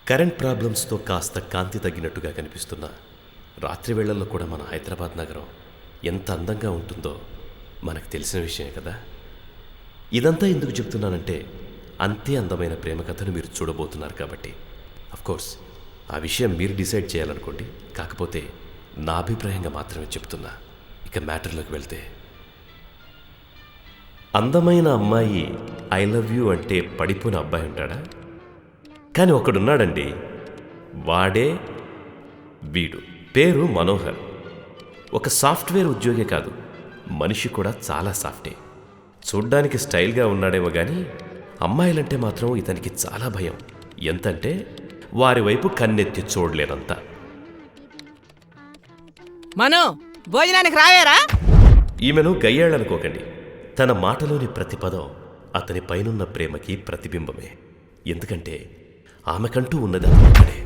Current ప్రాబ్లమ్స్తో కాస్త కాంతి తగ్గినట్టుగా కనిపిస్తున్న రాత్రి వేళల్లో కూడా మన హైదరాబాద్ నగరం ఎంత అందంగా ఉంటుందో మనకు తెలిసిన విషయమే కదా. ఇదంతా ఎందుకు చెప్తున్నానంటే అంతే అందమైన ప్రేమ కథను మీరు చూడబోతున్నారు కాబట్టి. అఫ్కోర్స్ ఆ విషయం మీరు డిసైడ్ చేయాలనుకోండి. కాకపోతే నా అభిప్రాయంగా మాత్రమే చెప్తున్నా. ఇక మ్యాటర్లోకి వెళ్తే, అందమైన అమ్మాయి ఐ లవ్ యూ అంటే పడిపోయిన అబ్బాయి ఉంటాడా? కానీ ఒకడున్నాడండి, వాడే వీడు. పేరు మనోహర్. ఒక సాఫ్ట్వేర్ ఉద్యోగే కాదు, మనిషి కూడా చాలా సాఫ్టే. చూడ్డానికి స్టైల్గా ఉన్నాడేమో కానీ అమ్మాయిలంటే మాత్రం ఇతనికి చాలా భయం. ఎంతంటే వారి వైపు కన్నెత్తి చూడలేనంత. మనో భోజనానికి రావేరా? ఈమెను గయ్యాళ్ళనుకోకండి. తన మాటలోని ప్రతి పదం అతని పైనున్న ప్రేమకి ప్రతిబింబమే. ఎందుకంటే ఆమెకంటూ ఉన్నది అతనే.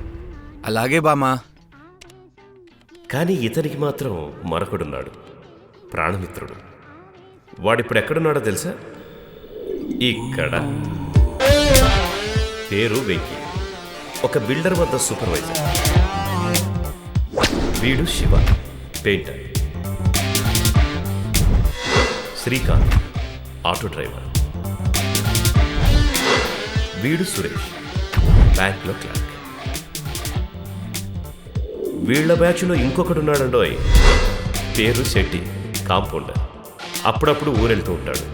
అలాగే బామా. కానీ ఇతనికి మాత్రం మరొకడున్నాడు, ప్రాణమిత్రుడు. వాడిప్పుడు ఎక్కడున్నాడో తెలుసా? ఇక్కడ. పేరు వెంకీ. ఒక బిల్డర్ వద్ద సూపర్వైజర్. వీడు Shiva, painter. Srikanth, auto driver. వీడు సురేష్, బ్యాంక్లో క్లర్క్. వీళ్ల బ్యాచ్లో ఇంకొకడున్నాడండోయ్, పేరు శెట్టి, కాంపౌండర్. అప్పుడప్పుడు ఊరెళ్తూ ఉంటాడు.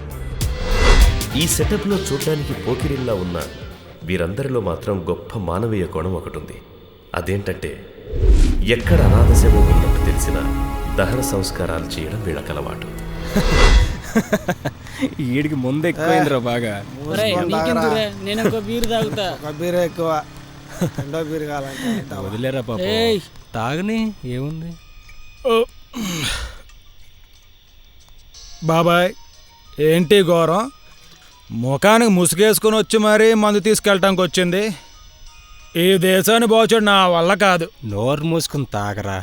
ఈ సెటప్లో చూడ్డానికి పోకిరిల్లా ఉన్న వీరందరిలో మాత్రం గొప్ప మానవీయ కోణం ఒకటి ఉంది. అదేంటంటే ఎక్కడ అనాథ శవం ఉన్నట్టు తెలిసిన దహన సంస్కారాలు చేయడం వీళ్ళకి అలవాటు. ఈడికి ముందు ఎక్కువైందిరా బాగా. నేను ఒక బీరు తాగుతా. ఒక బీరు ఎక్కువ, రెండో బీరు కావాలంటే వదిలేరా పాప, తాగని ఏముంది. బాబాయ్ ఏంటి ఘోరం? ముఖానికి ముసుగేసుకుని వచ్చి మరీ మందు తీసుకెళ్ళటానికి వచ్చింది. ఈ దేశాన్ని బాగుచోడు నా వల్ల కాదు. నోరు మూసుకుని తాగరా.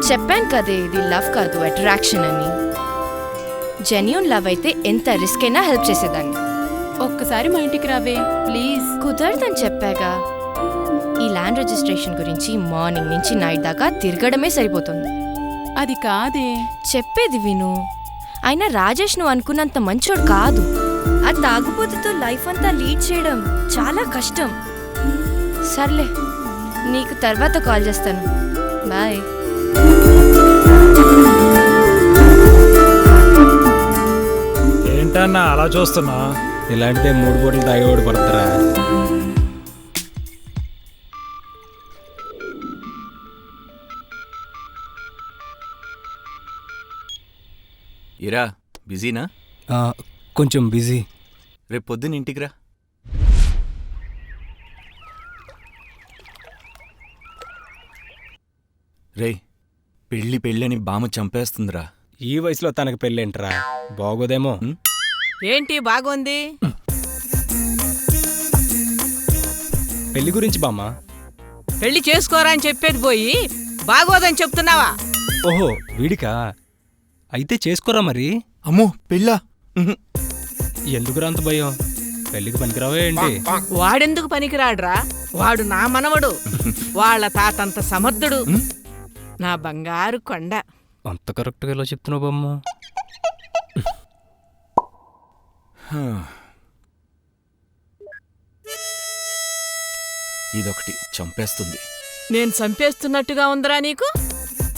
చెప్పాను కదే, ఇది లవ్ కాదు, అట్రాక్షన్ అని. జెన్యూన్ లవ్ అయితే ఎంత రిస్క్ అయినా హెల్ప్ చేసేదాన్ని. ఒక్కసారి మా ఇంటికి రావే ప్లీజ్. కుదరదని చెప్పాగా. ఈ ల్యాండ్ రిజిస్ట్రేషన్ గురించి మార్నింగ్ నుంచి నైట్ దాకా తిరగడమే సరిపోతుంది. అది కాదే. చెప్పేది విను. అయినా రాజేష్ నువ్వు అనుకున్నంత మంచోడు కాదు. ఆ తాగుబోతుతో లైఫ్ అంతా లీడ్ చేయడం చాలా కష్టం. సర్లే, నీకు తర్వాత కాల్ చేస్తాను. బాయ్. ఏంటన్నా అలా చూస్తున్నా? ఇలాంటిదే 3 పూటలు తాగేవాడు పడతారా? ఇరా, బిజీనా? కొంచెం బిజీ. రేపు పొద్దున్న ఇంటికి రా. రే, పెళ్ళి అని బామ్మ చంపేస్తుందిరా. ఈ వయసులో తనకు పెళ్ళేంట్రా, బాగోదేమో. ఏంటి బాగుంది? పెళ్లి గురించి బామ్మ. పెళ్లి చేసుకోరా అని చెప్పేది పోయి బాగోదని చెప్తున్నావా? ఓహో వీడికా? అయితే చేసుకోరా మరి. అమ్మో పెళ్ళా? ఎందుకురా అంత భయం? పెళ్లికి పనికిరావా ఏంటి? వాడెందుకు పనికిరాడ్రా? వాడు నా మనవడు, వాళ్ళ తాతంత సమర్థుడు, నా బంగారు కొండ. అంత కరెక్ట్గా ఎలా చెప్తున్నావు బామ్మ? ఇదొకటి చంపేస్తుంది. నేను చంపేస్తున్నట్టుగా ఉందిరా నీకు?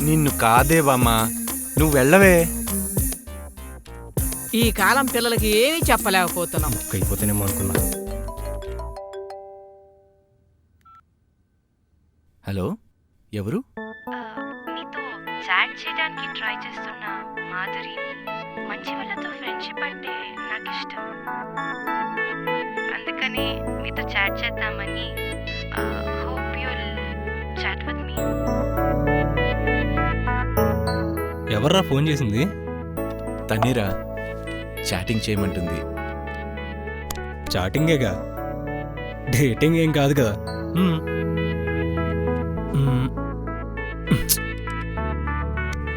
నిన్ను కాదే బామ్మా, నువ్వు వెళ్ళవే. ఈ కాలం పిల్లలకి ఏమీ చెప్పలేకపోతున్నాం. అయిపోతేనేమో అనుకున్నా. హలో, ఎవరు? మీతో చాట్ చేయడానికి ట్రై చేస్తున్నా మాధురి. మంచి వాళ్ళతో ఫ్రెండ్షిప్ అంటే నాకు ఇష్టం. అందుకని మీతో చాట్ చేద్దామని. Hope you will chat with me. ఎవర్రా ఫోన్ చేసింది? తనేరా, చాటింగ్ చేయమంటుంది. చాటింగేగా, డేటింగ్ ఏం కాదు కదా.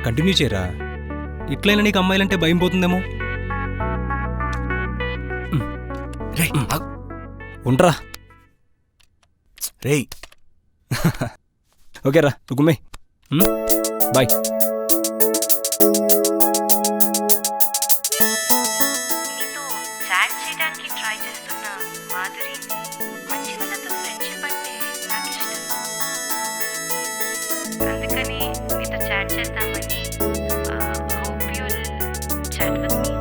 కంటిన్యూ చేయరా, ఇట్లయినా నీకు అమ్మాయిలంటే భయం పోతుందేమో. ఉండరా రేయ్ ఓకేరా, గుమ్మే బాయ్. నీతో చాట్ చేయడానికి ట్రై చేస్తున్నా మాధురి, మంచి వాళ్ళతో ఫ్రెండ్షిప్ అంటే నాకు ఇష్టం. అందుకని నీతో చాట్ చేద్దామని. Hope you will chat with me.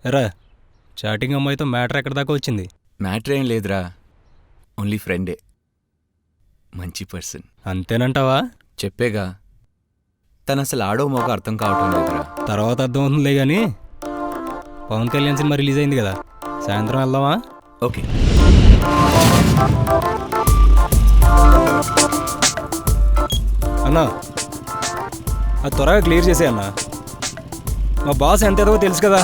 ఎరా, చాటింగ్ అమ్మాయితో మ్యాటర్ ఎక్కడి దాకా వచ్చింది? మ్యాటర్ ఏం లేదురా, ఓన్లీ ఫ్రెండే, మంచి పర్సన్. అంతేనంటావా? చెప్పేగా, తను అసలు ఆడో మోగ అర్థం కావటం లేదురా. తర్వాత అర్థం అవుతుందిలే కానీ, పవన్ కళ్యాణ్ సినిమా రిలీజ్ అయింది కదా, సాయంత్రం వెళ్దామా? ఓకే. అన్నా, అది త్వరగా క్లియర్ చేసే అన్నా, మా బాస్ ఎంత ఎదవో తెలుసు కదా.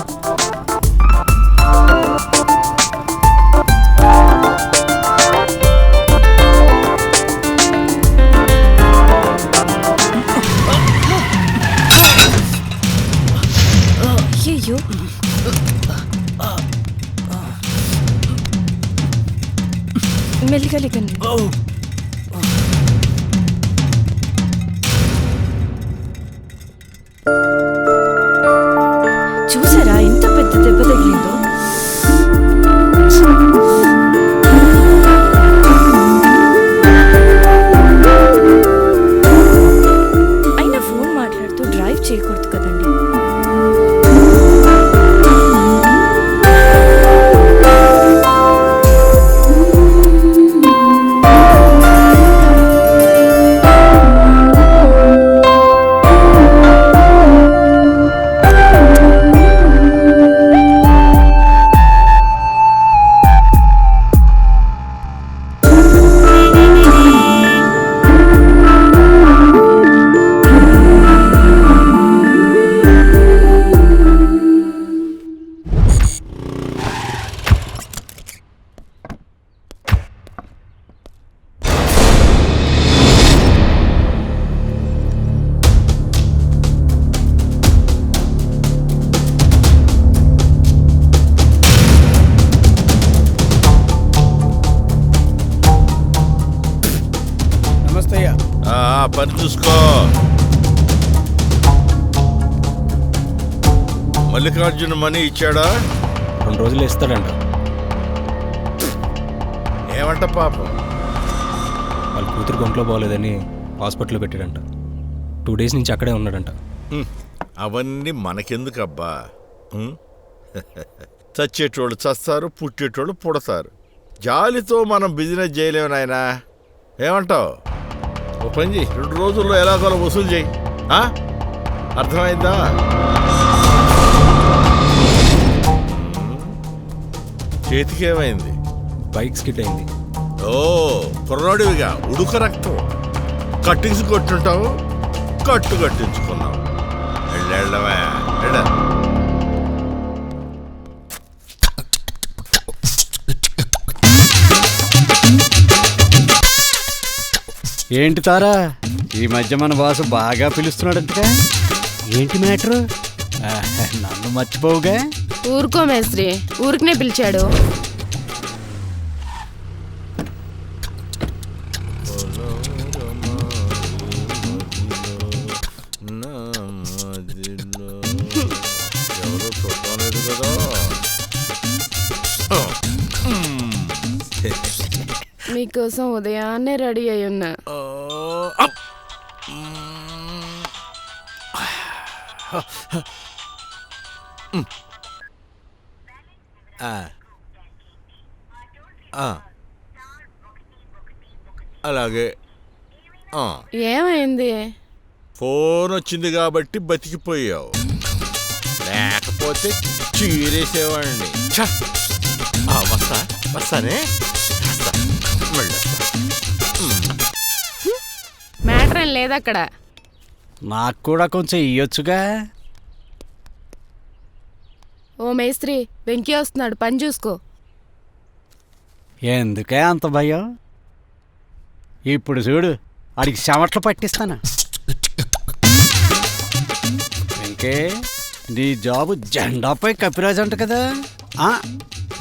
అయ్యో, మెల్లిగా లేకండి. చూసారా ఎంత పెద్ద దెబ్బ తగిలిందో? అయినా ఫోన్ మాట్లాడుతూ డ్రైవ్ చేయకూడదు కదండి. పని చూసుకో. మల్లికార్జున మనీ ఇచ్చాడా? 2 రోజులు ఇస్తాడంట. ఏమంట పాపం? వాళ్ళ కూతురు ఒంట్లో బాగోలేదని హాస్పిటల్లో పెట్టాడంట. 2 డేస్ నుంచి అక్కడే ఉన్నాడంట. అవన్నీ మనకెందుకబ్బా? చచ్చేటోళ్ళు చస్తారు, పుట్టేటోళ్ళు పుడతారు. జాలితో మనం బిజినెస్ చేయలేము నాయనా. ఏమంటావు? ఓ పని చేయి, 2 రోజుల్లో ఎలాగోలా వసూలు చేయి. అర్థమైందా? చేతికేమైంది? బైక్ స్కిడ్ అయింది. ఓ కుర్రాడివిగా ఉడుక రక్తం. కట్టించి కొట్టుంటావు, కట్టు కట్టించుకున్నావు. వెళ్ళవా? ఏంటి తారా, ఈ మధ్య మన బాసు బాగా పిలుస్తున్నాడంటగా? ఏంటి మ్యాటరు? నన్ను మర్చిపోవుగా. ఊరుకో మేస్త్రి, ఊరికనే పిలిచాడు. ఎవరో చూడలేదు కదా. మీకోసం ఉదయాన్నే రెడీ అయి ఉన్నా. అలాగే. ఏమైంది? ఫోన్ వచ్చింది కాబట్టి బతికిపోయావు, లేకపోతే చీరేసేవాడిని. వస్తానే. మ్యాటర్ ఏం లేదక్కడ. నాకు కూడా కొంచెం ఇయ్యొచ్చుగా. ఓ మేస్త్రి, వెంకీ వస్తున్నాడు, పని చూసుకో. ఎందుకే అంత భయం? ఇప్పుడు చూడు, అడిగి చెమట్లు పట్టిస్తాను. ఇంకే నీ జాబు జెండాపై కపిరాజు అంట కదా.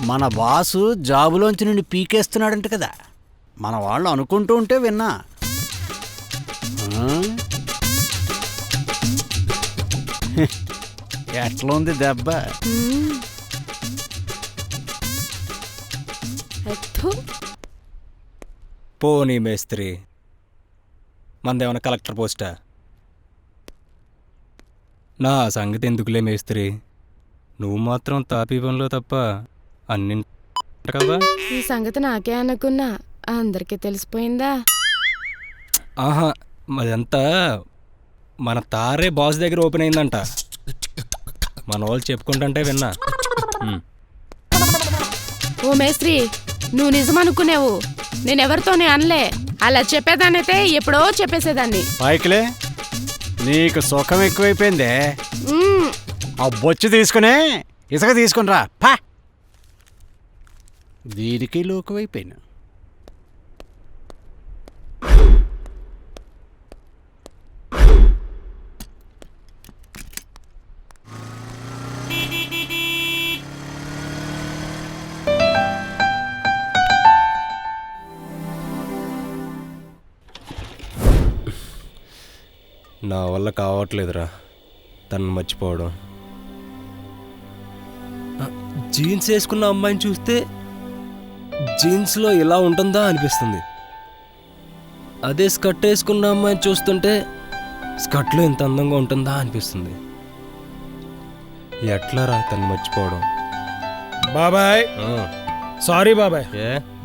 మన బాసు జాబులోంచి నుండి పీకేస్తున్నాడంట కదా. మన వాళ్ళు అనుకుంటూ ఉంటే విన్నా. ఎట్లా ఉంది దెబ్బ? పోనీ మేస్త్రి, మందేమన్నా కలెక్టర్ పోస్టా? నా సంగతి ఎందుకులే మేస్త్రి, నువ్వు మాత్రం తాపీ పనిలో తప్ప అన్ని కదా. ఈ సంగతి నాకే అనుకున్నా, అందరికీ తెలిసిపోయిందా? ఆహా, అదంతా మన తారే బాస్ దగ్గర ఓపెన్ అయిందంట. మన వాళ్ళు చెప్పుకుంటుంటే విన్నా. ఓ మేస్త్రి, నువ్వు నిజం అనుకునేవు, నేనెవరితోనే అనలే. అలా చెప్పేదానైతే ఎప్పుడో చెప్పేసేదాన్ని. పైకిలే, నీకు సుఖం ఎక్కువైపోయిందే. ఆ బొచ్చు తీసుకునే ఇసుక తీసుకునిరా. పా, దీనికి లోకువైపోయినా. నా వల్ల కావట్లేదురా తను మర్చిపోవడం. జీన్స్ వేసుకున్న అమ్మాయిని చూస్తే జీన్స్లో ఇలా ఉంటుందా అనిపిస్తుంది. అదే స్కర్ట్ వేసుకున్న అమ్మాయిని చూస్తుంటే స్కర్ట్లో ఇంత అందంగా ఉంటుందా అనిపిస్తుంది. ఎట్లారా తను మర్చిపోవడం? బాబాయ్ సారీ బాబాయ్,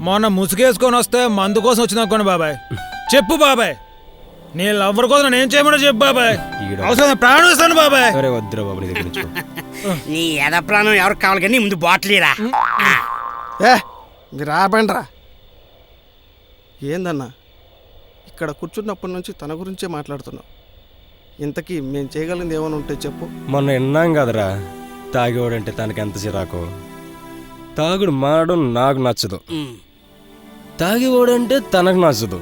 మొన్న ముసుగేసుకొని వస్తే మందు కోసం వచ్చిందనుకోండి బాబాయ్. చెప్పు బాబాయ్, నీ లవ్వర్ కోసం నేను చేయమని చెప్పు బాబాయ్. అవసరం ప్రాణం ఇస్తాను బాబాయ్. సరే వద్దురా బాబు, నీ దగ్గర నుంచి నీ ఎద ప్రాణం ఎవరికి కావాలి కానీ ముందు బాటిలీరా. మీరు ఆపండిరా. ఏందన్నా, ఇక్కడ కూర్చున్నప్పటి నుంచి తన గురించే మాట్లాడుతున్నావు. ఇంతకీ మేము చేయగలిగింది ఏమైనా ఉంటే చెప్పు. మొన్న విన్నాం కదరా, తాగేవాడంటే తనకి ఎంత చిరాకు. తాగుడు మాడడం నాకు నచ్చదు, తాగేవాడంటే తనకు నచ్చదు.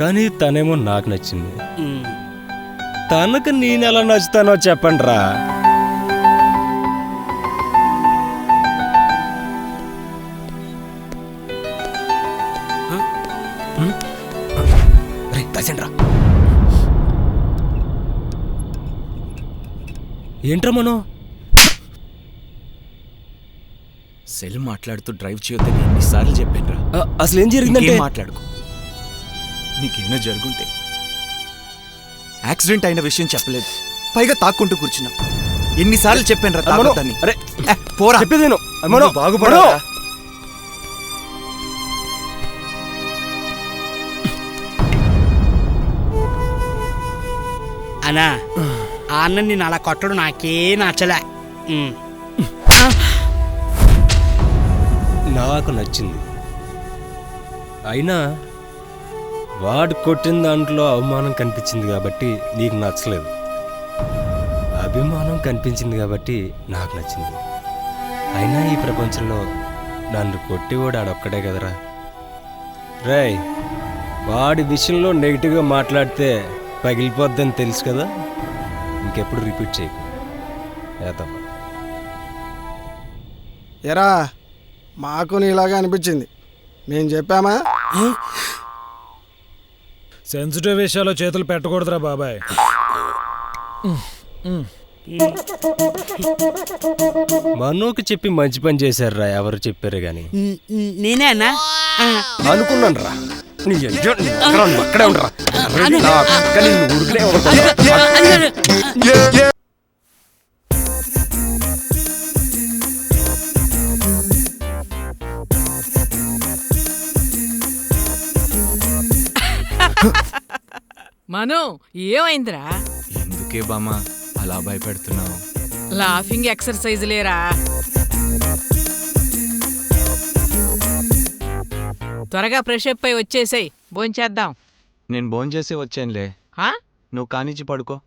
కానీ తనేమో నాకు నచ్చింది. తనకు నేను ఎలా నచ్చుతానో చెప్పండి రా. ఏంట్రా మనం సెల్ మాట్లాడుతూ డ్రైవ్ చేయొద్దని ఎన్నిసార్లు చెప్పాను రా. అసలు ఏం జరిగిందంటే మాట్లాడుకో. నీకేమైనా జరుగుంటే యాక్సిడెంట్ అయిన విషయం చెప్పలేదు, పైగా తాక్కుంటూ కూర్చున్నాం. ఎన్నిసార్లు చెప్పాను రా తాగొద్దని. అరే పోరా, చెప్పేది బాగుపడా. అన్నా, ఆ అన్న నేను అలా కొట్టడం నాకే నచ్చలే. నాకు నచ్చింది. అయినా వాడు కొట్టిన దాంట్లో అవమానం కనిపించింది కాబట్టి నీకు నచ్చలేదు, అభిమానం కనిపించింది కాబట్టి నాకు నచ్చింది. అయినా ఈ ప్రపంచంలో నన్ను కొట్టేవాడు ఆడొక్కడే కదరా. రేయ్, వాడి విషయంలో నెగిటివ్గా మాట్లాడితే పగిలిపోద్దని తెలుసు కదా. ఇంకెప్పుడు రిపీట్ చేయకు. ఏతప్ప ఎరా మాకు నీలాగా అనిపించింది, మేము చెప్పామా? సెన్సిటివ్ విషయాల్లో చేతులు పెట్టకూడదురా బాబాయ్. మనోకి చెప్పి మంచి పని చేశారురా, ఎవరు చెప్పారు కానీ నేనే అన్నా. అనుకున్నాను రా. అక్కడే ఉండరా ఊరికే మను ఏమైందిరా? ఎందుకే బామ్మ అలా భయపెడుతున్నావు? లాఫింగ్ ఎక్సర్సైజ్ లేరా? త్వరగా ఫ్రెష్ అప్ అయి వచ్చేసాయి, భోంచేద్దాం. నేను భోంచేసి వచ్చానులే, ఆ? నువ్వు కానిచ్చి పడుకో.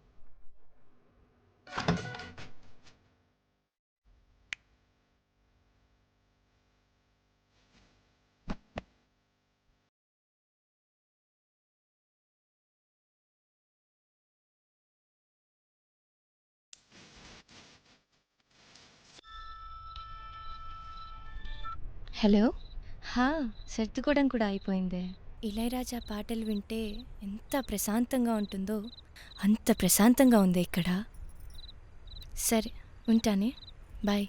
హలో. సర్దుకోవడం కూడా అయిపోయిందే. ఇళయరాజా పాటలు వింటే ఎంత ప్రశాంతంగా ఉంటుందో అంత ప్రశాంతంగా ఉంది ఇక్కడ. సరే ఉంటానే, బాయ్.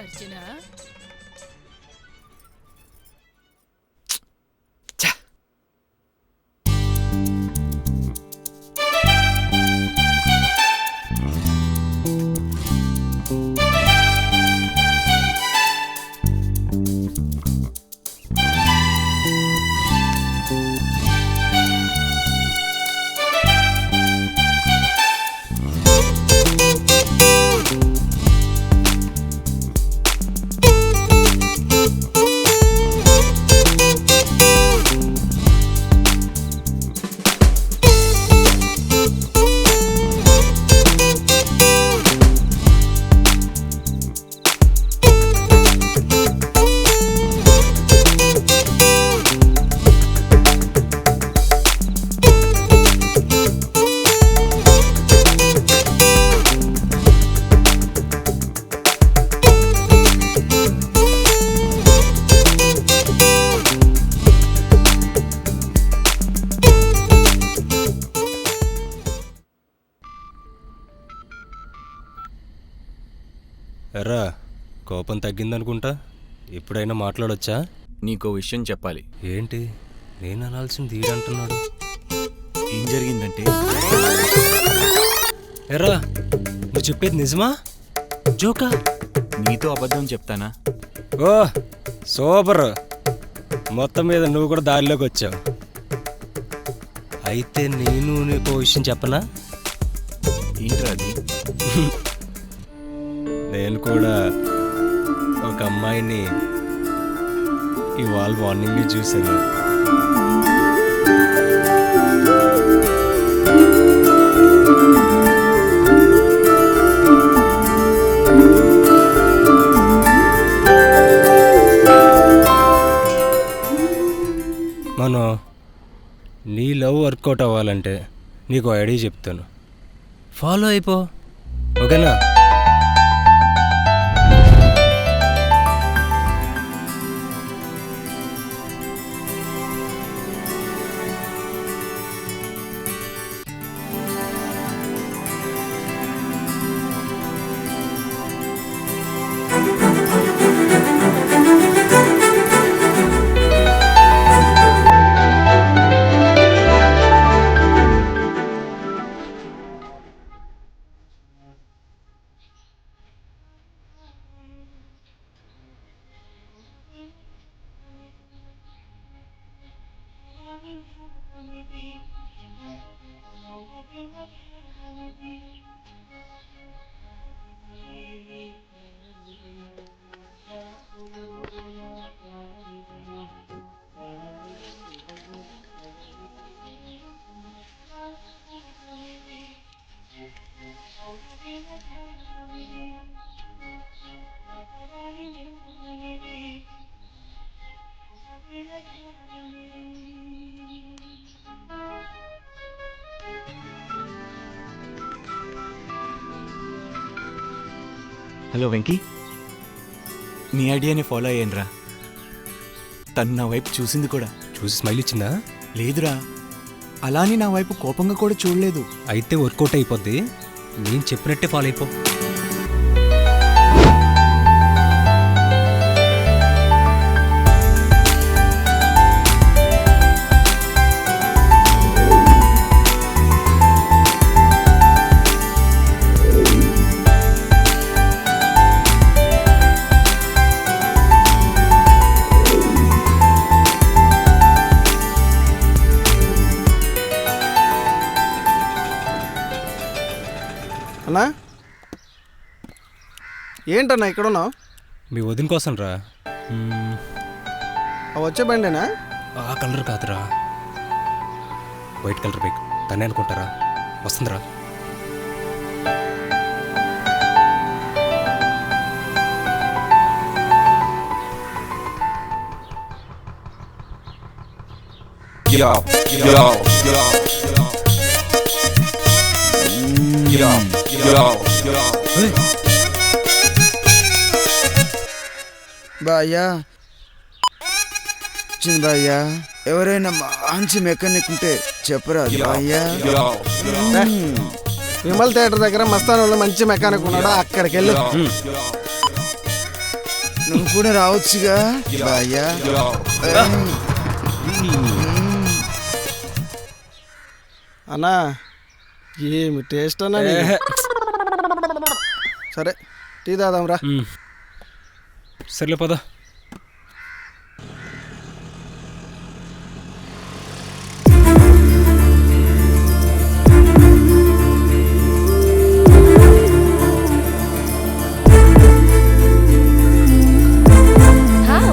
అర్చన, ఎర్రా కోపం తగ్గిందనుకుంటా. ఎప్పుడైనా మాట్లాడొచ్చా? నీకో విషయం చెప్పాలి. ఏంటి? నేను అనాల్సింది వీడంటున్నాడు. ఏం జరిగిందంటే, ఎర్రా నువ్వు చెప్పేది నిజమా జోకా? నీతో అబద్ధం చెప్తానా? ఓ సూపర్, మొత్తం మీద నువ్వు కూడా దారిలోకి వచ్చావు. అయితే నేను నీకు విషయం చెప్పనా? ఏంట్రా అది? నేను కూడా ఒక అమ్మాయిని ఇవాళ మార్నింగ్ చూశాను. మనం నీ లవ్ వర్కౌట్ అవ్వాలంటే నీకు ఐడియా చెప్తాను, ఫాలో అయిపో, ఓకేనా? హలో వెంకీ, నీ ఐడియాని ఫాలో అయ్యానురా. తను నా వైపు చూసింది కూడా. చూసి స్మైల్ ఇచ్చిందా? లేదురా, అలానే నా వైపు కోపంగా కూడా చూడలేదు. అయితే వర్కౌట్ అయిపోద్ది. నేను చెప్పినట్టే ఫాలో అయిపో. అన్నా ఏంటన్నా ఇక్కడ ఉన్నావు? మీ వదిన కోసం రా. వచ్చే బండేనా? ఆ కలర్ కాదురా, వైట్ కలర్ బైక్. తనే అనుకుంటారా? వస్తుందిరా. బాయ్యా చిన్న బాయ్యా, ఎవరైనా మంచి మెకానిక్ ఉంటే చెప్పరా బాయ్యా? విమల్ థియేటర్ దగ్గర మస్తానంలో మంచి మెకానిక్ ఉన్నాడు, అక్కడికి వెళ్ళు. నువ్వు కూడా రావచ్చుగా బాయ్యా. అన్నా ఏమి టేస్ట్ అన్నా నీది. సరే టీ తాదాంరా. సర్లే పద.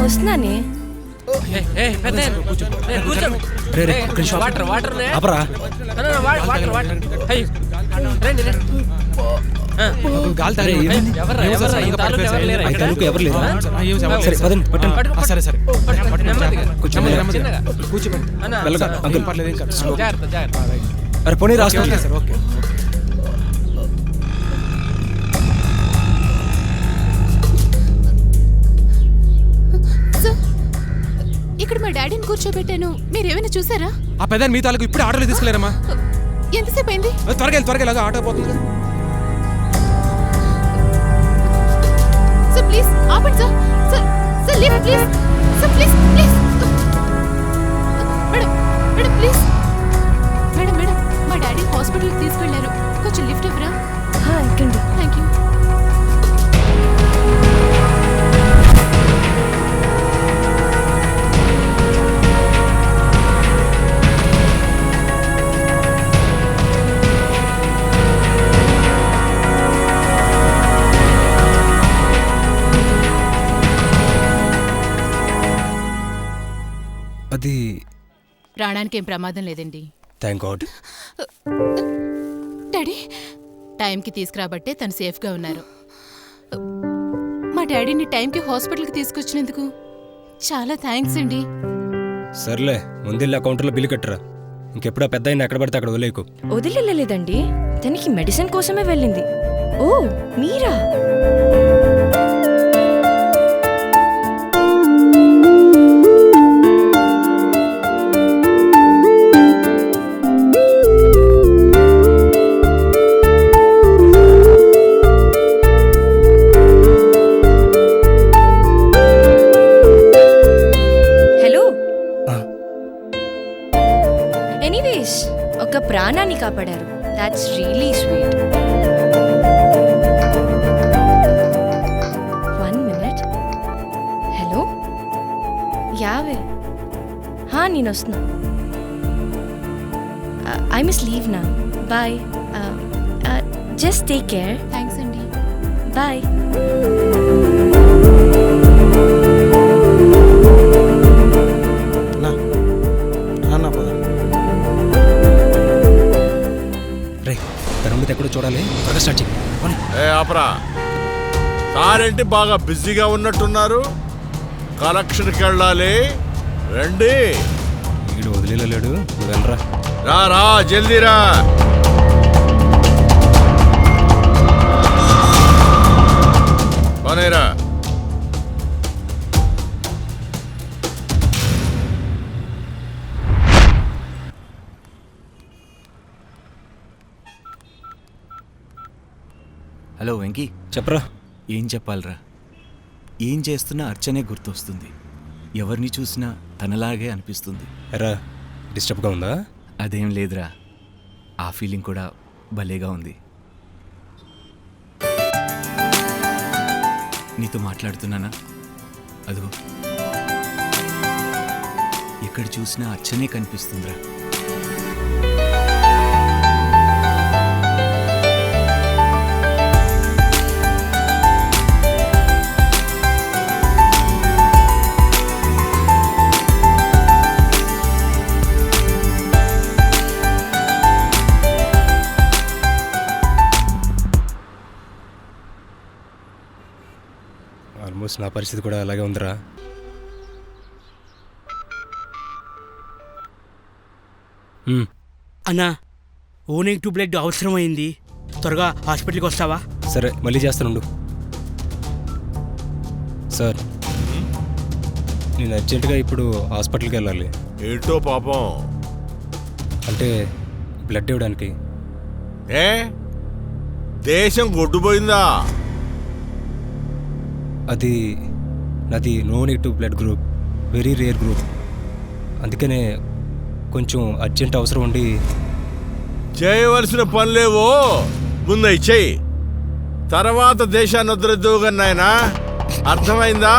వస్తున్నానే. ఎవరు లేరు. సరే సరే అరే పోనీ రాసుకో. ఇక్కడ మా డాడీని కూర్చోబెట్టాను, మీరేమైనా చూసారా? ఆ పెద్ద మీ తాలూకు ఇప్పుడు ఆటోలో తీసుకెళ్ళారమ్మా. ఎంతసేపు అయింది? త్వరగా ఆటో పోతుంది. సార్ ప్లీజ్ ఆపండి sir. Sir lift please. Sir please madam please. Madam మా డాడీ హాస్పిటల్కి తీసుకెళ్లారు, కొంచెం లిఫ్ట్ ఇవ్వరా? ఎక్కండి. Thank you. అది ప్రాణానికి ఏం ప్రమాదం లేదండి. Thank God. డాడీ టైంకి తీసుకురాబట్టే తను సేఫ్గా ఉన్నారు. మా డాడీని టైంకి హాస్పిటల్కి తీసుకొచ్చినందుకు చాలా థ్యాంక్స్ అండి. సర్లే ముందెళ్ళి కౌంటర్లో బిల్లు కట్టరా. ఇంకెప్పుడో పెద్ద అయినా ఎక్కడ పడితే అక్కడ వదిలేకు. వదిలేలేదండి, తనకి మెడిసిన్ కోసమే వెళ్ళింది. ఓ మీరా? ఒక ప్రాణాన్ని కాపాడారు. That's really sweet. 1 minute. Hello యావే. నేను వస్తున్నా. ఐ మిస్ లీవ్ నా. Bye. Just take care. Thanks అండి. బాయ్. ఎక్కడో చూడాలి, త్వరగా స్టార్ట్ చేయి. ఆపరా సారేంటి బాగా బిజీగా ఉన్నట్టున్నారు? కలెక్షన్కి వెళ్ళాలి, రండి. వీడు వదిలేలేడు, నువ్వు వెళ్ళరా. రా జల్దీరా. పోనేరా. హలో వెంకీ, చెప్పరా. ఏం చెప్పాలరా? ఏం చేస్తున్నా అర్చనే గుర్తొస్తుంది. ఎవరిని చూసినా తనలాగే అనిపిస్తుంది. ఎరా డిస్టర్బ్గా ఉందా? అదేం లేదురా, ఆ ఫీలింగ్ కూడా భలేగా ఉంది. నీతో మాట్లాడుతున్నానా? అదిగో ఎక్కడ చూసినా అర్చనే కనిపిస్తుందిరా. ఆల్మోస్ట్ నా పరిస్థితి కూడా అలాగే ఉందిరా. అన్నా ఓ నెగిటివ్ బ్లడ్ అవసరమైంది, త్వరగా హాస్పిటల్కి వస్తావా? సరే మళ్ళీ చేస్తానుండు. సార్, నేను అర్జెంటుగా ఇప్పుడు హాస్పిటల్కి వెళ్ళాలి. ఏంటో పాపం? అంటే బ్లడ్ ఇవ్వడానికి. ఏ దేశం గొడ్డుపోయిందా? అది నాది నో negative blood group, very rare group. అందుకనే కొంచెం అర్జెంట్ అవసరం ఉండి. చేయవలసిన పనులేవో ముందు చెయ్యి, తర్వాత దేశాన్ని వద్దరద్దు నాయనా. అర్థమైందా?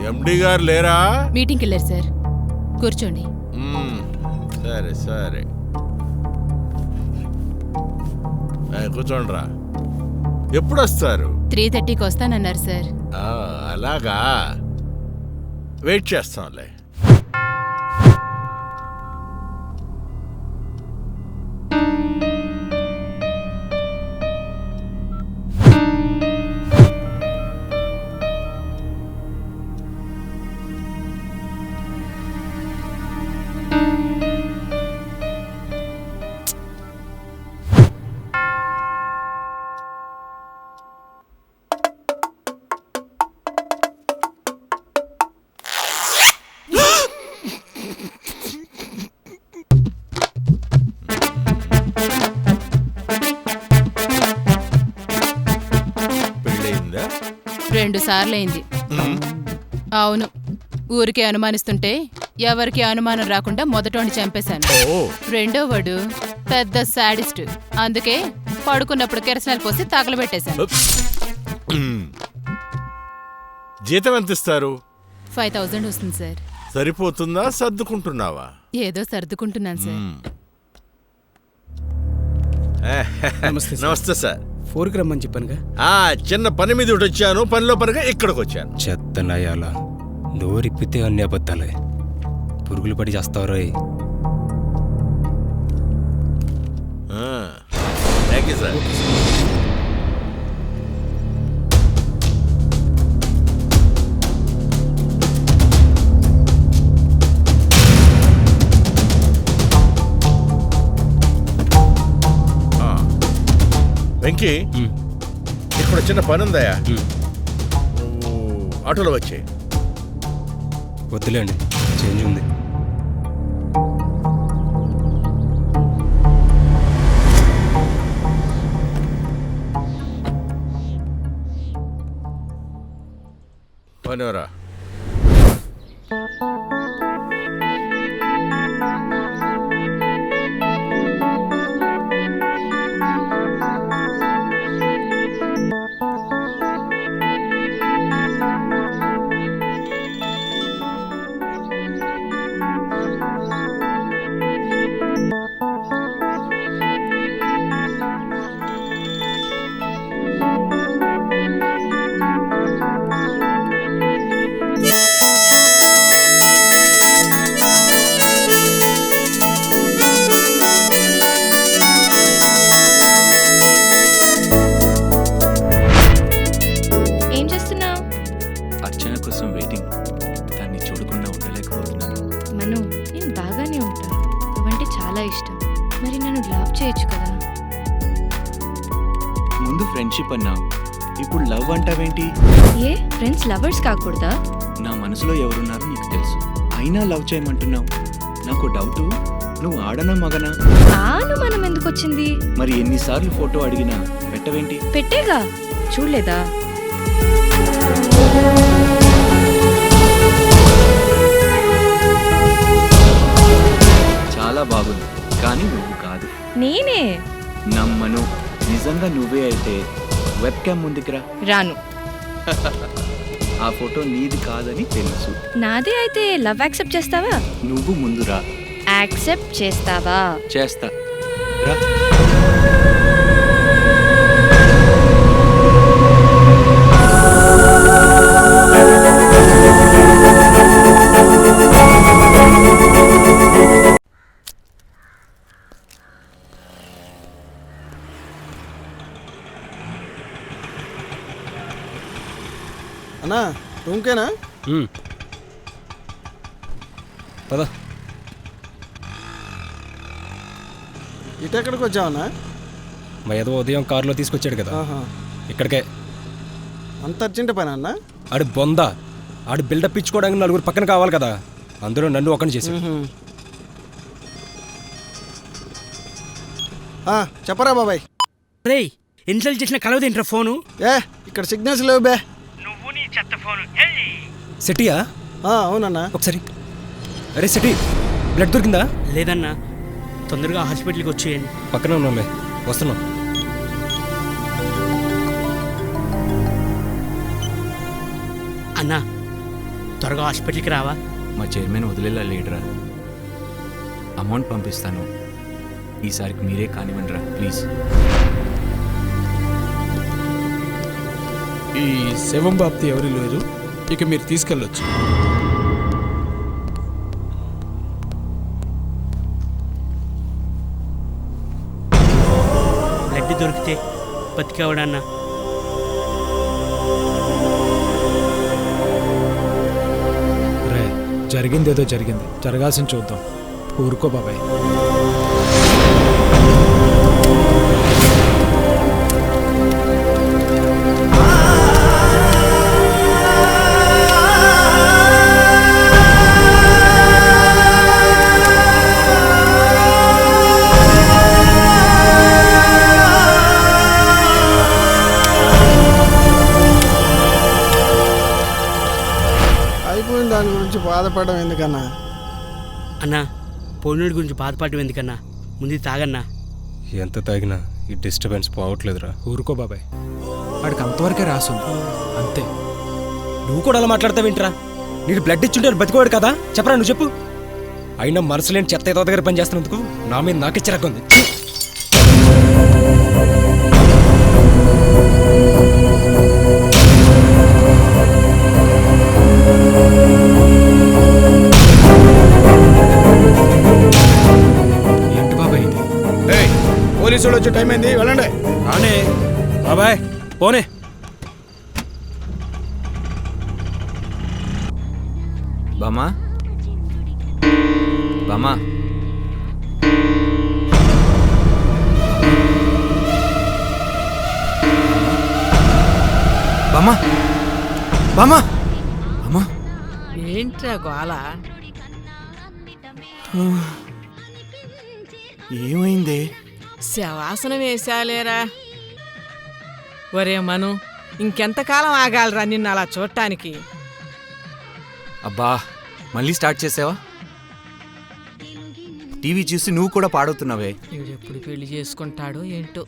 ఎండి గారు లేరా? మీటింగ్కి వెళ్ళారు సార్. కూర్చోండి. సరే సరే, కూర్చోండి రా. ఎప్పుడు వస్తారు? 3:30కి వస్తానన్నారు సార్. అలాగా, వెయిట్ చేస్తాంలే. పెళ్ళయిందా? 2 సార్లైంది. అవును, ఊరికే అనుమానిస్తుంటే ఎవరికి అనుమానం రాకుండా మొదటోని చంపేశాను. రెండోవాడు పెద్ద శాడిస్ట్, అందుకే పడుకున్నప్పుడు కెరసనాలు పోసి తగలబెట్టేశాను. జీతం ఎంత ఇస్తారు? 5000 వస్తుంది సార్. సరిపోతుందా, సర్దుకుంటున్నావా? ఏదో సర్దుకుంటున్నాను సార్. నమస్తే సార్. 4కి రమ్మని చెప్పానుగా. చిన్న పని మీద వచ్చాను, పనిలో పనిగా ఇక్కడికి వచ్చాను. చెత్త నయాల నోరిప్పితే అన్ని అబద్ధాలే. పురుగులు పడి చేస్తావు. Thank you sir. వెంకీ, ఇక్కడ చిన్న పని ఉందయా, ఆటోలో వచ్చే. వద్దులేండి, చేంజ్ ఉంది. పనివరా. ఇష్టం. మరి నన్ను లవ్ చేయొచ్చు కదా. ముందు ఫ్రెండ్షిప్ అన్నావు, ఇప్పుడు లవ్ అంటావేంటి? ఏ ఫ్రెండ్స్ లవర్స్ కాకూడదా? నా మనసులో ఎవరున్నారో నీకు తెలుసు, అయినా లవ్ చేయమంటున్నావు. నాకు డౌటు, నువ్వు ఆడనా మగనా? మనం ఎందుకు వచ్చింది? మరి ఎన్నిసార్లు ఫోటో అడిగినా పెట్టవేంటి? పెట్టేగా, చూడలేదా? చాలా బాగుంది, కానీ నువ్వు కాదు. నేనే. నమ్మను. నిజంగా నువ్వే అయితే వెబ్ క్యామ్ ముందుకు రా. రాను. ఆ ఫోటో నీది కాదని తెలుసు. నాదే అయితే లవ్ యాక్సెప్ట్ చేస్తావా? నువ్వు ముందు రా. యాక్సెప్ట్ చేస్తావా? చేస్తా, రా. అన్నా రూమ్కేనా? పద. ఇటు ఎక్కడికి వచ్చావన్నా? మా ఏదో ఉదయం కారులో తీసుకొచ్చాడు కదా, ఇక్కడికే. అంత అర్జెంట్ పని అన్న? ఆడి బొంద, ఆడి బిల్డప్ ఇచ్చుకోవడానికి నలుగురు పక్కన కావాలి కదా, అందులో నన్ను ఒకని చేశాడు. చెప్పరా బాబాయ్. రే ఇన్సల్ట్ చేసిన కలవదేంట్రా ఫోను? ఇక్కడ సిగ్నల్స్ లేవు బే. నువ్వు నీ చెత్త ఫోను. సిటీయా? అవునన్నా. ఒకసారి. అరే సిటీ, బ్లడ్ దొరికిందా? లేదన్నా, తొందరగా హాస్పిటల్కి వచ్చేయండి. పక్కనే ఉన్నాంలే, వస్తున్నాం. అన్నా త్వరగా హాస్పిటల్కి రావా? మా చైర్మన్ వదిలేలా లేడరా. అమౌంట్ పంపిస్తాను, ఈసారికి మీరే కానివ్వండిరా ప్లీజ్. ఈ శవం బాప్తి ఎవరు లేరు, ఇక మీరు తీసుకెళ్ళొచ్చు. బ్లడ్ దొరికితే బతికేవాడన్నా. రే జరిగిందేదో జరిగింది, జరగాల్సింది చూద్దాం. ఊరుకో బాబాయ్. దాని గురించి బాధపడడం ఎందుకన్నా? అన్నా పోయినోడి గురించి బాధపడడం ఎందుకన్నా? ముందు తాగన్నా. ఎంత తాగినా ఈ డిస్టర్బెన్స్ పోవట్లేదురా. ఊరుకో బాబాయ్, వాడికి అంతవరకే రాసుంది అంతే. నువ్వు కూడా అలా మాట్లాడతావేంట్రా? నీకు బ్లడ్ ఇచ్చుంటే బతికోవాడు కదా, చెప్పరా నువ్వు చెప్పు. అయినా మనసు లేని చెత్త ఏదో దగ్గర పని చేస్తున్నందుకు నా మీద నాకే చిరాకుంది. ఏంటి బాబాయ్ ఇది? పోలీసులు వచ్చే టైం అయింది, వెళ్ళండి. రానే బాబాయ్, పోనే. బామా, బామా, బామా, బామా, బామా. ఏంట్రా గోల? ఏమైంది? శవాసనం వేసాలేరా. ఒరే మను, ఇంకెంతకాలం ఆగాలరా నిన్ను అలా చూడటానికి? అబ్బా, మళ్ళీ స్టార్ట్ చేసావా? టీవీ చూసి నువ్వు కూడా పాడవుతున్నావే. వీడెప్పుడు పెళ్లి చేసుకుంటాడో ఏంటో.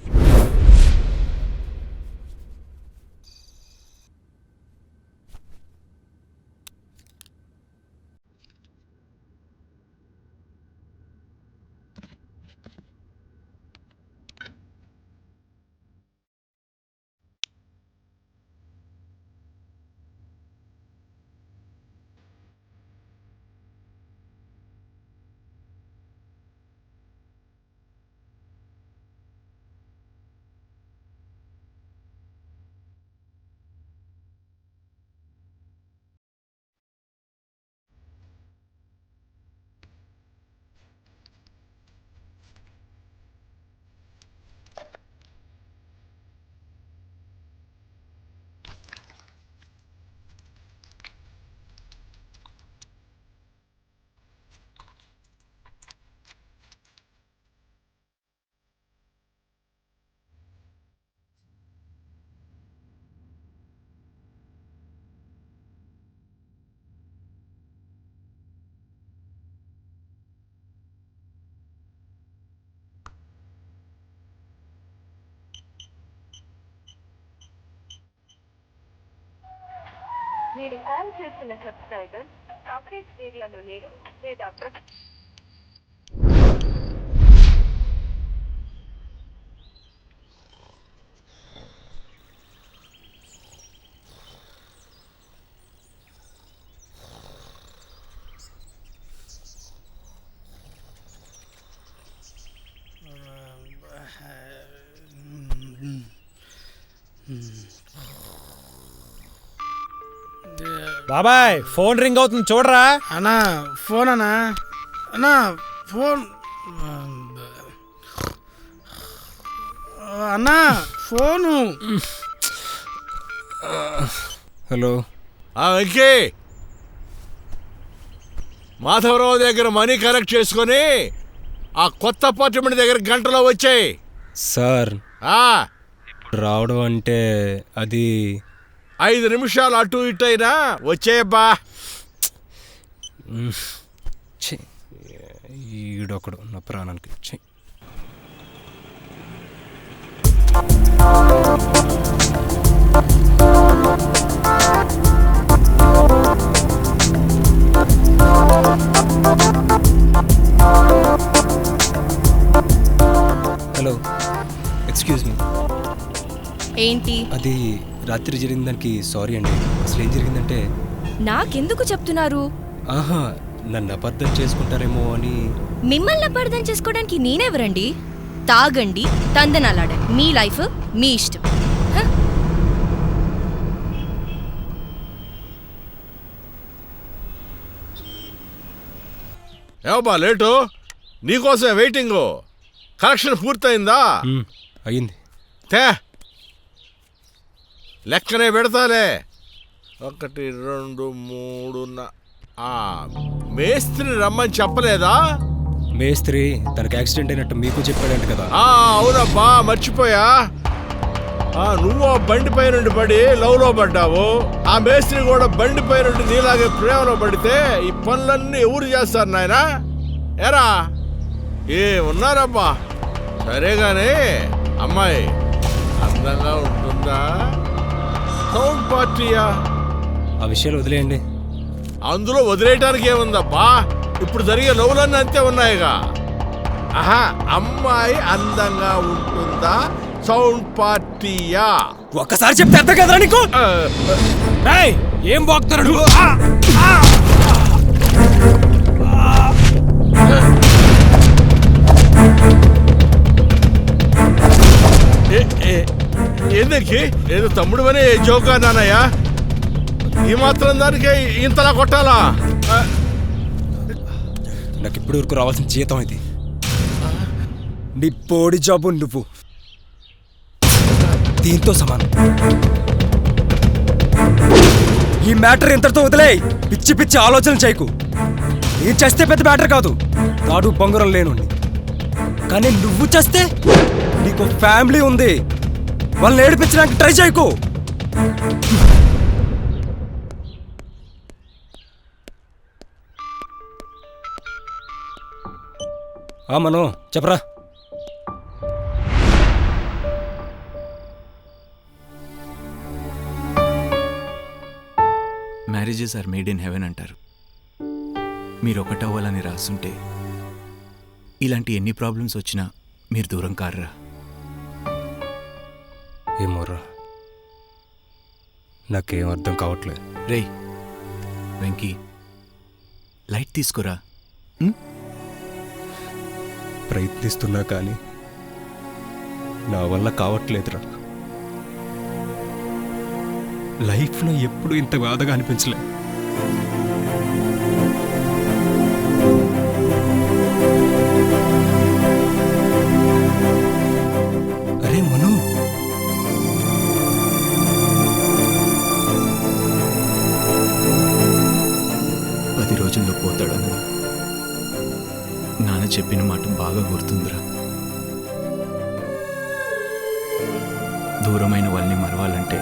మీరు కాల్ చేస్తున్న సబ్స్క్రైబర్ ఆపరేట్ ఏరియాలో లేరు లేదా బాబాయ్ ఫోన్ రింగ్ అవుతుంది చూడరా. అన్నా ఫోన్ అన్నా అన్నా ఫోన్ అన్నా ఫోను. హలో వెంకీ, మాధవరావు దగ్గర మనీ కలెక్ట్ చేసుకొని ఆ కొత్త అపార్ట్మెంట్ దగ్గర గంటలో వచ్చాయి. సార్ రావడం అంటే అది 5 నిమిషాలు అటు ఇటు అయినా వచ్చేయబ్బా. ఈడొకడు నా ప్రాణానికి చెయ్యి. Hello, excuse me. ఏంటి అది రాత్రి జరిగిన దానికి సారీ అండి. అసలు ఏం జరిగిందంటే నాకెందుకు చెప్తున్నారు? ఆహా, నన్ను అబద్ధం చేసుకుంటారేమో అని. మిమ్మల్ని అపార్థం చేసుకోవడానికి నేనెవరండి? తాగండి, తందనాలాడండి, మీ లైఫ్ మీ ఇష్టం. ఏవబ్బా లేటు? నీకోసమే వెయిటింగ్. కలెక్షన్ పూర్తయిందా? అయింది. తే లెక్కనే పెడతాలే. 1 2 3 మేస్త్రి రమ్మని చెప్పలేదా? మేస్త్రి తనకు యాక్సిడెంట్ అయినట్టు మీకు చెప్పాడంట కదా. అవునబ్బా, మర్చిపోయా. నువ్వు ఆ బండిపై నుండి పడి లవ్లో పడ్డావు. ఆ మేస్త్రి కూడా బండిపై నుండి నీలాగే ప్రేమలో పడితే ఈ పనులన్నీ ఎవరు చేస్తారు నాయనా? ఎరా ఉన్నారబ్బా. సరేగానే అమ్మాయి అందంగా ఉంటుందా? సౌండ్ పార్టీయా? ఆ విషయాలు వదిలేయండి. అందులో వదిలేయటానికి ఏముందబ్బా? ఇప్పుడు జరిగే లవ్లన్నీ అంతే ఉన్నాయిగా. అమ్మాయి అందంగా ఉంటుందా? సౌండ్ పార్టీయా? ఒక్కసారి చెప్తే అర్థం కదరా నీకు? ఏం బాగుతారు? ఏందకి ఏదో తమ్ముడు అనే జోకా నానయ్యా? ఈ మాత్రం దానికే ఇంతలా కొట్టాలా? నాకు ఇప్పుడు వరకు రావాల్సిన జీతం ఇది. నీ పోడి జాబు నువ్వు దీంతో సమానం. ఈ మ్యాటర్ ఇంతటితో వదిలే. పిచ్చి పిచ్చి ఆలోచనలు చేయకు. నేను చేస్తే పెద్ద మ్యాటర్ కాదు, తాడు బొంగరం లేను. కానీ నువ్వు చేస్తే నీకు ఫ్యామిలీ ఉంది. వాళ్ళని ఏడిపించడానికి ట్రై చేయకు. మనో చెప్పరా. Marriages are made in heaven అంటారు. మీరు ఒకటవ్వాలని రాసుంటే ఇలాంటి ఎన్ని ప్రాబ్లమ్స్ వచ్చినా మీరు దూరం కారురా. ఏమోరా, నాకేం అర్థం కావట్లేదు. రేయ్ వెంకీ, లైట్ తీసుకురా. ప్రయత్నిస్తున్నా కానీ నా వల్ల కావట్లేదురా. లైఫ్లో ఎప్పుడు ఇంత బాధగా అనిపించలే. అరే మను, రోజుల్లో పోతాడన్నా నాన్న చెప్పిన మాట బాగా గుర్తుందిరా. దూరమైన వాళ్ళని మరవాలంటే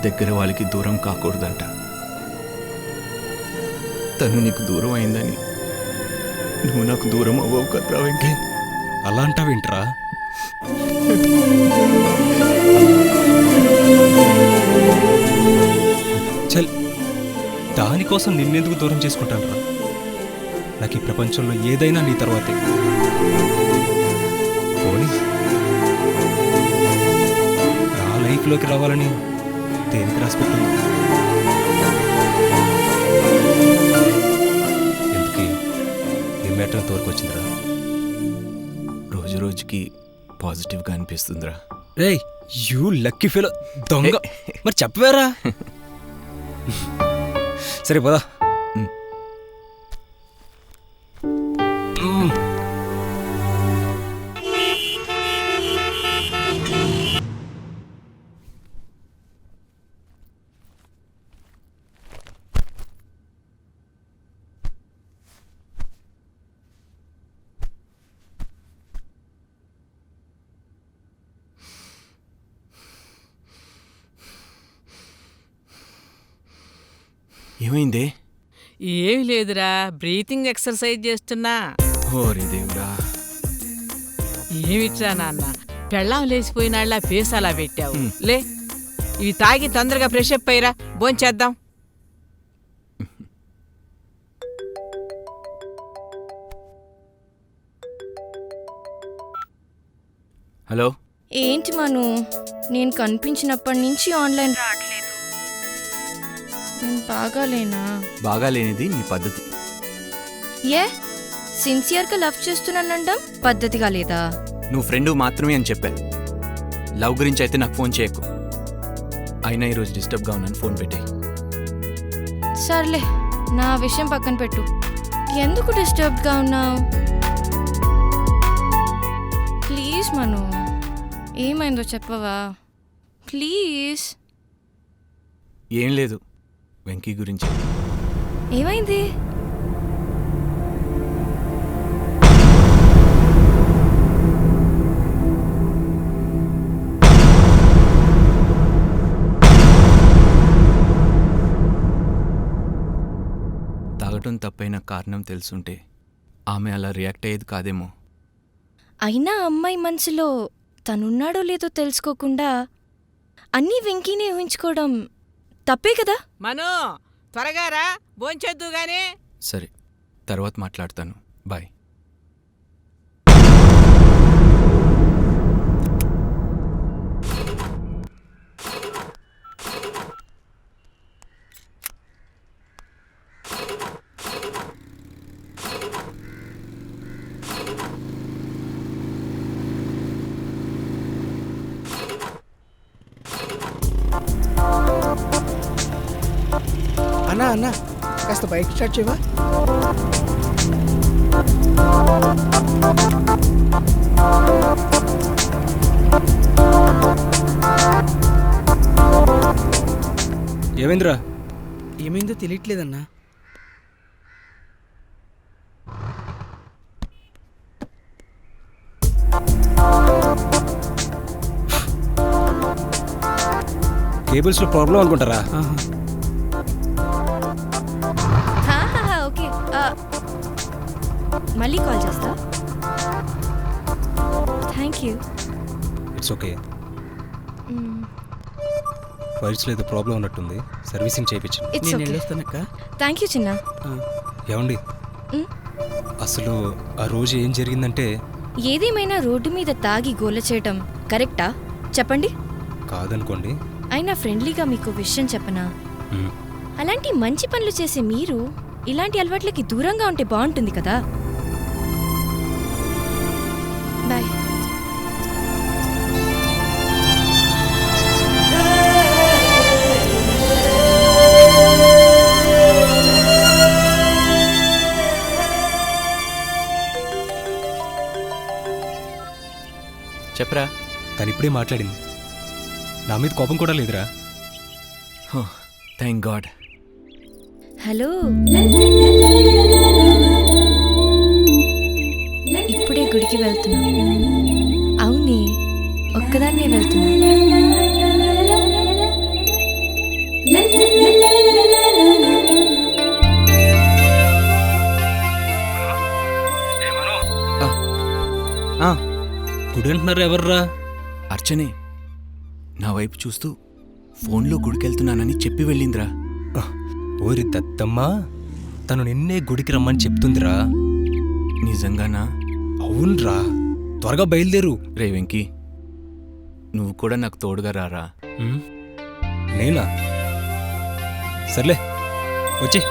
దగ్గర వాళ్ళకి దూరం కాకూడదంట. తను నీకు దూరం అయిందని నువ్వు నాకు దూరం అవ్వవు కదరా వెంకే. అలా అంటావేంట్రా? చల్ నీకోసం నిన్నెందుకు దూరం చేసుకుంటాను రా? నాకు ఈ ప్రపంచంలో ఏదైనా నీ తర్వాతే. పోనీ నా లైఫ్లోకి రావాలని దేనికి రాసిపెట్టింది? ఎందుకు ఈ మ్యాటర్ ఎంతవరకు వచ్చిందిరా? రోజు రోజుకి పాజిటివ్గా అనిపిస్తుందిరా. రేయ్ యూ లక్కీ ఫెలో దొంగ. మరి చెప్పవేరా? సరే పదా. ఏమైందే? ఏమి లేదురా, బ్రీతింగ్ ఎక్సర్సైజ్ చేస్తున్నా. ఓరే దేవుడా. ఏమిట్రా నాన్న, పెళ్ళాం లేచిపోయినాళ్ళ ఫేస్ అలా పెట్టావు. లే, ఇవి తాగి తొందరగా ఫ్రెష్ అప్ అయ్యిరా, భోంచేద్దాం. హలో. ఏంటి మను, నేను కనిపించినప్పటి నుంచి ఆన్లైన్ రావట్లేదు. నేను బాగాలేనా? బాగాలేనిది నీ పద్ధతి. ఏ సిన్సియర్గా లవ్ చేస్తున్నానంటాం పద్ధతిగా లేదా? నువ్వు ఫ్రెండ్ మాత్రమే అని చెప్పా. లవ్ గురించి అయితే నాకు ఫోన్ చేయకు. అయినా ఈరోజు డిస్టర్బ్గా ఉన్నాను, ఫోన్ పెట్టాయి. సర్లే, నా విషయం పక్కన పెట్టు. ఎందుకు డిస్టర్బ్గా ఉన్నావు? ప్లీజ్ మను, ఏమైందో చెప్పవా ప్లీజ్? ఏం లేదు, వెంకీ గురించి. ఏమైంది? తాగటం తప్పైన కారణం తెలుసుంటే ఆమె అలా రియాక్ట్ అయ్యేది కాదేమో. అయినా అమ్మాయి మనసులో తనున్నాడో లేదో తెలుసుకోకుండా అన్నీ వెంకీనే ఊహించుకోవడం తప్పే కదా? మను, త్వరగా రా, భోంచేద్దు గానీ. సరే, తర్వాత మాట్లాడతాను, బాయ్. అన్నా అన్నా, కాస్త బైక్ స్టార్ట్ చేయవా? ఏమైందిరా? ఏమైందో తెలియట్లేదన్నా. కేబుల్స్లో ప్రాబ్లం అనుకుంటారా? ఓకే, మళ్ళీ కాల్ చేస్తా. Thank you. It's okay. వైర్స్లో ఏదో ప్రాబ్లం ఉన్నట్టుంది, సర్వీసింగ్ చేయించండి. It's okay. థ్యాంక్ యూ చిన్న. ఏమండి, అసలు ఆ రోజు ఏం జరిగిందంటే, ఏదేమైనా రోడ్డు మీద తాగి గోల చేయటం కరెక్టా చెప్పండి? కాదనుకోండి. అయినా ఫ్రెండ్లీగా మీకు విషయం చెప్పనా? అలాంటి మంచి పనులు చేసే మీరు ఇలాంటి అలవాట్లకి దూరంగా ఉంటే బాగుంటుంది కదా. బాయ్. చెప్పరా. తను ఇప్పుడే మాట్లాడింది. నా మీద కోపం కూడా లేదురా. Thank God. హలో, ఇప్పుడే గుడికి వెళ్తున్నా. అవునే, ఒక్కదాన్నే వెళ్తున్నా. గుడి అంటున్నారు, ఎవర్రా? అర్చనే నా వైపు చూస్తూ ఫోన్లో గుడికెళ్తున్నానని చెప్పి వెళ్ళిందిరా. ఓరి దత్తమ్మా, తను నిన్నే గుడికి రమ్మని చెప్తుందిరా. నిజంగానా? అవునరా, త్వరగా బయలుదేరు. రే వెంకీ, నువ్వు కూడా నాకు తోడుగా రారా? నేనా? సర్లే వచ్చి.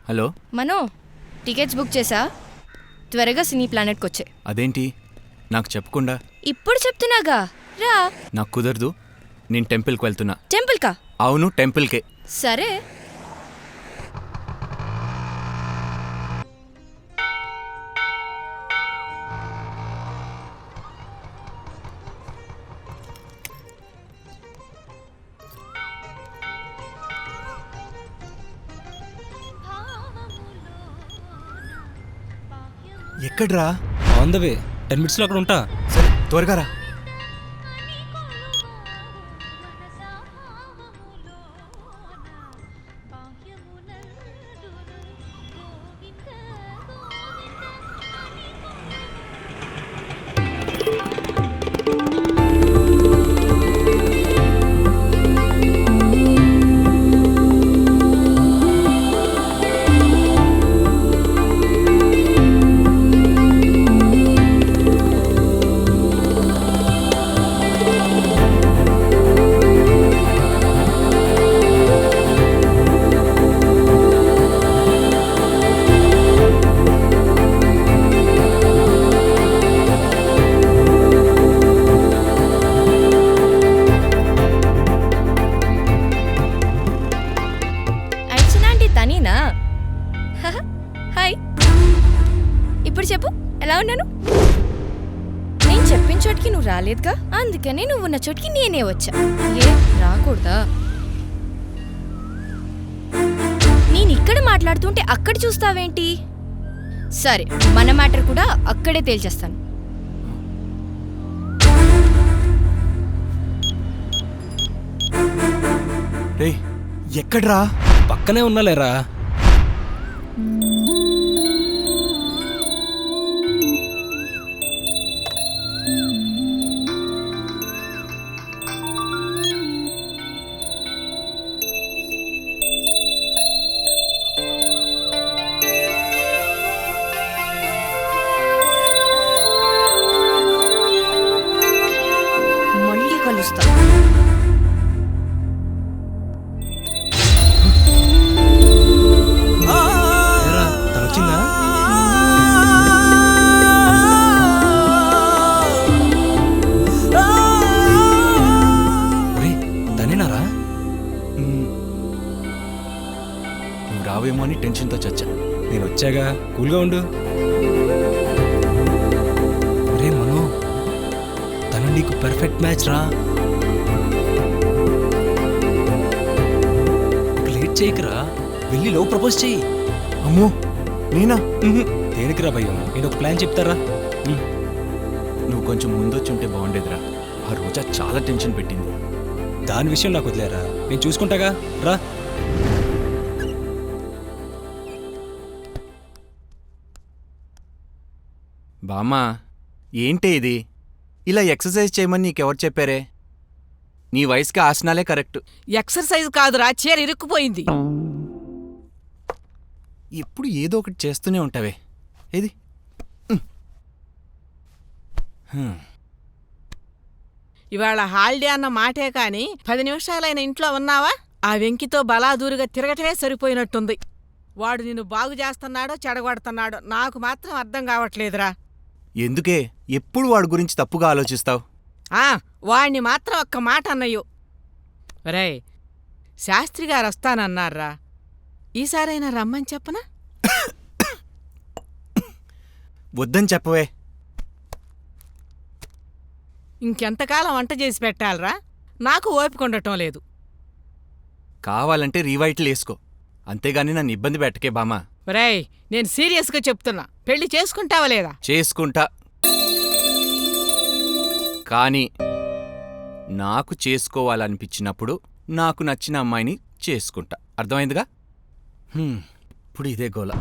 హలో మనో, టికెట్స్ బుక్ చేసా, త్వరగా సినీ ప్లానెట్కి వచ్చే. అదేంటి నాకు చెప్పకుండా? ఇప్పుడు చెప్తున్నాగా, రా. నాకు కుదరదు, నేను టెంపుల్కి వెళ్తున్నా. టెంపుల్కా? అవును, టెంపుల్కే. సరే. ఎక్కడ్రా? ఆన్ ద వే, 10 minutesలో అక్కడ ఉంటా. సరే త్వరగా రా. హాయ్, ఇప్పుడు చెప్పు, ఎలా ఉన్నాను? నేను చెప్పిన చోటికి నువ్వు రాలేదుగా, అందుకని నువ్వు ఉన్న చోటికి నేనే వచ్చా. ఏ రాకూడదా? నేను ఇక్కడ మాట్లాడుతుంటే అక్కడ చూస్తావేంటి? సరే, మన మ్యాటర్ కూడా అక్కడే తేల్చేస్తాను. రే ఎక్కడ్రా? పక్కనే ఉన్నాలేరా. మళ్ళీ కలుస్తా. తనొచ్చిందా? తనేనారా? నువ్వు రావేమో అని టెన్షన్తో చచ్చా. నేను వచ్చాగా, కూల్గా ఉండు. రే మనో, తను నీకు పర్ఫెక్ట్ మ్యాచ్ రా. లేట్ చేయకరా, వెళ్ళి లవ్ ప్రపోజ్ చెయ్యి. అమ్మో నేనా? దేనికిరా భయం, నేను ఒక ప్లాన్ చెప్తారా? నువ్వు కొంచెం ముందొచ్చుంటే బాగుండేదిరా. ఆ రోజా చాలా టెన్షన్ పెట్టింది. దాని విషయం నాకు వదిలేరా, నేను చూసుకుంటాగా, రా. బామ్మా, ఏంటే ఇది? ఇలా ఎక్సర్సైజ్ చేయమని నీకెవరు చెప్పారే? నీ వయసుకి ఆసనాలే కరెక్ట్. ఎక్సర్సైజ్ కాదురా, చీర ఇరుక్కుపోయింది. ఎప్పుడు ఏదో ఒకటి చేస్తూనే ఉంటావే. ఏది? ఇవాళ హాలిడే అన్న మాటే కాని 10 నిమిషాలైన ఇంట్లో ఉన్నావా? ఆ వెంకితో బలాదూరుగా తిరగటమే సరిపోయినట్టుంది. వాడు నిన్ను బాగు చేస్తున్నాడో చెడగొడుతున్నాడో నాకు మాత్రం అర్థం కావట్లేదురా. ఎందుకే ఎప్పుడు వాడి గురించి తప్పుగా ఆలోచిస్తావు? వాణ్ణి మాత్రం ఒక్క మాట అన్నయ్యో. రే, శాస్త్రిగారు వస్తానన్నారా, ఈసారైనా రమ్మని చెప్పనా? వద్దని చెప్పవే. ఇంకెంతకాలం వంట చేసి పెట్టాలరా? నాకు ఓపిక ఉండటం లేదు. కావాలంటే రీవైట్లు వేసుకో, అంతేగాని నన్ను ఇబ్బంది పెట్టకే బామా. రేయ్, నేను సీరియస్గా చెప్తున్నా, పెళ్లి చేసుకుంటావా లేదా? చేసుకుంటా, కానీ నాకు చేసుకోవాలనిపించినప్పుడు నాకు నచ్చిన అమ్మాయిని చేసుకుంటా. అర్థమైందిగా? ఇప్పుడు ఇదే గోల.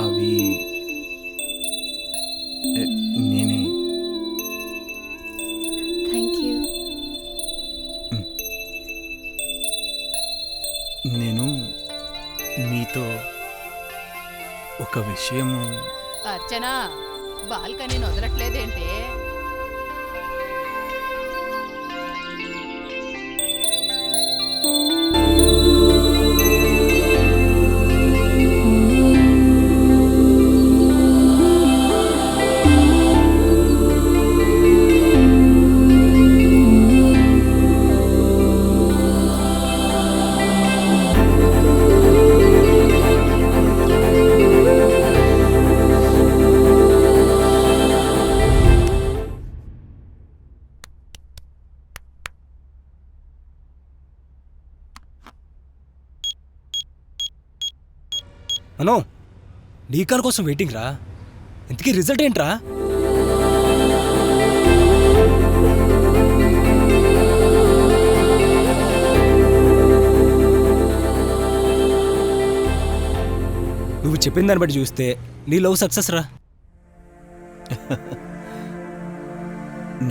అవి నేనే. Thank you. నేను మీతో ఒక విషయము. అర్చన, బాల్కనీని వదలట్లేదేంటి? మనో నీ కార్ కోసం వెయిటింగ్ రా. ఇంతకీ రిజల్ట్ ఏంట్రా? నువ్వు చెప్పిన దాన్ని బట్టి చూస్తే నీ లవ్ సక్సెస్ రా.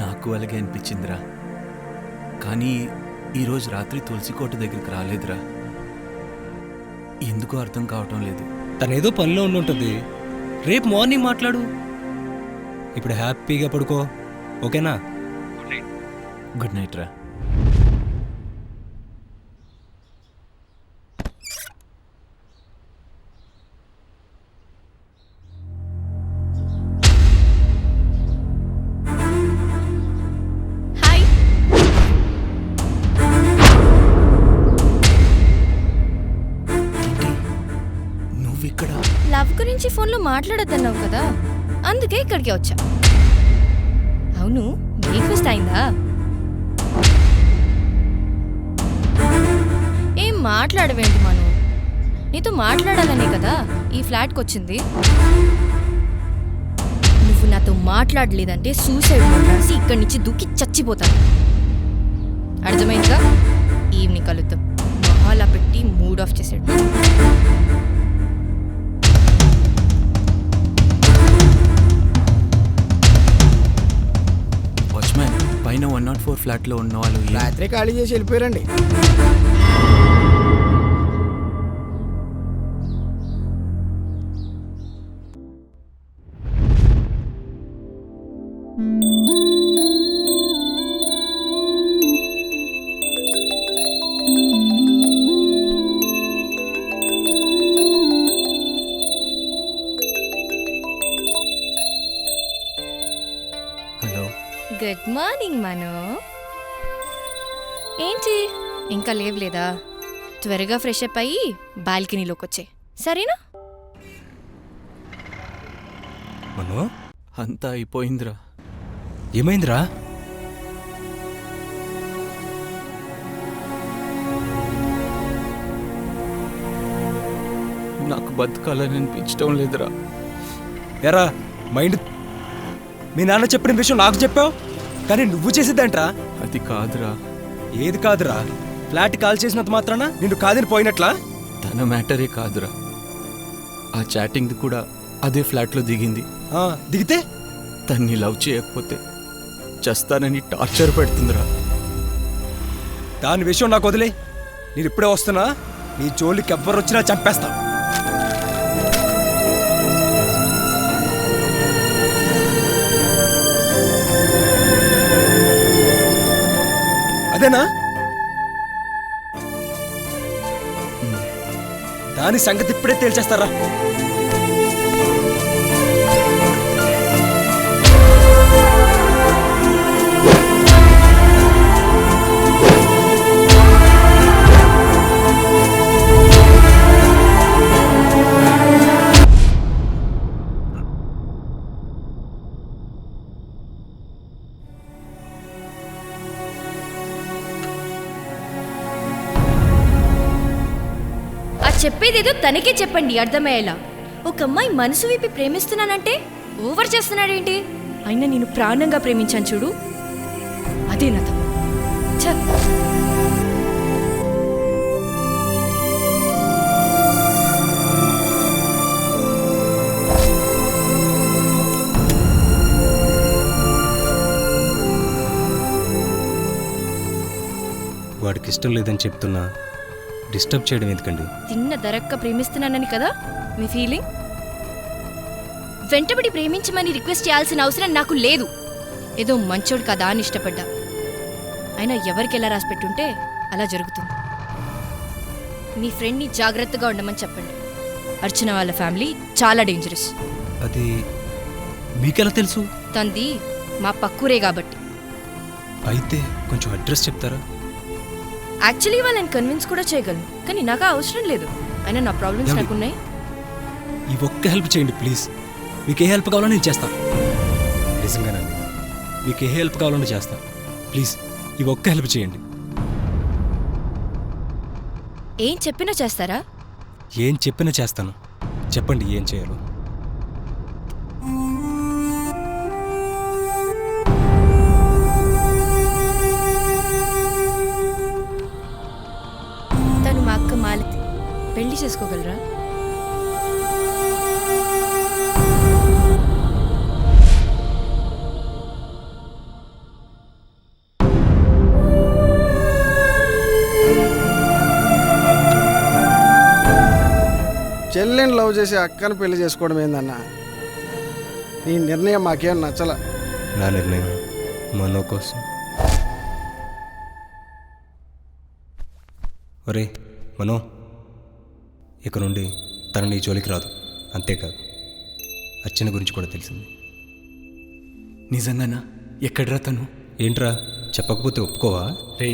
నాకు అలాగే అనిపించిందిరా. కానీ ఈరోజు రాత్రి తులసికోట దగ్గరికి రాలేదురా. ఎందుకో అర్థం కావటం లేదు. తనేదో పనిలో ఉండుంటుంది. రేపు మార్నింగ్ మాట్లాడు. ఇప్పుడు హ్యాపీగా పడుకో, ఓకేనా? గుడ్ నైట్ రా. హాయ్. నువ్విక్కడ? లవ్ గురించి ఫోన్లో మాట్లాడొద్దన్నావు కదా, అందుకే ఇక్కడికి వచ్చా. అవును, బ్రేక్ఫాస్ట్ అయిందా? ఏం మాట్లాడవేంటి మను? నీతో మాట్లాడాలనే కదా ఈ ఫ్లాట్కి వచ్చింది. నువ్వు నాతో మాట్లాడలేదంటే సూసైడ్ నోట్ రాసి ఇక్కడి నుంచి దూకి చచ్చిపోతాను. అర్థమైందిగా? ఈవినింగ్ కలుద్దాం. మొహాలా పెట్టి మూడ్ ఆఫ్ చేసాడు. వాచ్మ్యాన్, పైన 104 ఫ్లాట్లో ఉన్న వాళ్ళు రాత్రి ఖాళీ చేసి వెళ్ళిపోయారండి. హలో. గుడ్ మార్నింగ్ మను. ఏంటి ఇంకా లేవలేదా? త్వరగా ఫ్రెష్ అప్ అయ్యి బాల్కనీలోకి వచ్చే, సరేనా? మను, అంతా అయిపోయిందిరా. ఏమైందిరా? నాకు బతకాలని అనిపించడం లేదురా. ఎరా మైండ్, మీ నాన్న చెప్పిన విషయం నాకు చెప్పావు, కానీ నువ్వు చేసేదేంట్రా? అది కాదురా. ఏది కాదురా? ఫ్లాట్ కాల్ చేసినంత మాత్రాన నిన్ను కాదని పోయినట్లా? తన మ్యాటరే కాదురా, ఆ చాటింగ్ది కూడా అదే ఫ్లాట్లో దిగింది. దిగితే తన్ని లవ్ చేయకపోతే చస్తానని టార్చర్ పెడుతుందిరా. దాని విషయం నాకు వదిలే. నేను ఇప్పుడే వస్తున్నా. నీ జోలికి ఎవ్వరు వచ్చినా చంపేస్తా. అదేనా? దాని సంగతి ఇప్పుడే తేల్చేస్తారా? చెప్పేదేదో తనకే చెప్పండి అర్థమయ్యేలా. ఒక అమ్మాయి మనసు విప్పి ప్రేమిస్తున్నానంటే ఓవర్ చేస్తున్నాడేంటి? అయినా నేను ప్రాణంగా ప్రేమించాను చూడు, అదే నా తప్పు. ఛ! వాడికి ఇష్టం లేదని చెప్తున్నా డిస్టర్బ్ చేయడం ఎందుకండి? తిన్న దరక్క ప్రేమిస్తున్నానని కదా మీ ఫీలింగ్? వెంటబడి ప్రేమించమని రిక్వెస్ట్ చేయాల్సిన అవసరం నాకు లేదు. ఏదో మంచోడు కదా అని ఇష్టపడ్డా. అయినా ఎవరికి ఎలా రాసి పెట్టుంటే అలా జరుగుతుంది. మీ ఫ్రెండ్ని జాగ్రత్తగా ఉండమని చెప్పండి. అర్చన వాళ్ళ ఫ్యామిలీ చాలా డేంజరస్. అది మీకెలా తెలుసు? తంది మా పక్కూరే కాబట్టి. అయితే కొంచెం అడ్రస్ చెప్తారా? యాక్చువల్లీ వాళ్ళని కన్విన్స్ కూడా చేయగలను, కానీ నాకు అవసరం లేదు. అయినా నా ప్రాబ్లమ్స్ నాకున్నాయి. ఈ ఒక్క హెల్ప్ చేయండి ప్లీజ్. మీకు ఏ హెల్ప్ కావాలో నేను చేస్తాను. నిజంగానండి, మీకు ఏ హెల్ప్ కావాలో నేను చేస్తాను. ప్లీజ్ ఈ ఒక్క హెల్ప్ చేయండి. ఏం చెప్పినా చేస్తారా? ఏం చెప్పినా చేస్తాను. చెప్పండి ఏం చేయాలో. తను మా అక్క మాలతి. పెళ్లి చేసుకోగలరా? చెల్లిని లవ్ చేసి అక్కను పెళ్లి చేసుకోవడం ఏందన్నా? నీ నిర్ణయం మాకేం నచ్చల. నా నిర్ణయం మనో కోసం. ఒరే మనో, ఇక నుండి తన నీ జోలికి రాదు. అంతేకాదు అర్చన గురించి కూడా తెలిసింది. నిజంగానా? ఎక్కడ్రా తను? ఏంట్రా చెప్పకపోతే ఒప్పుకోవా? రే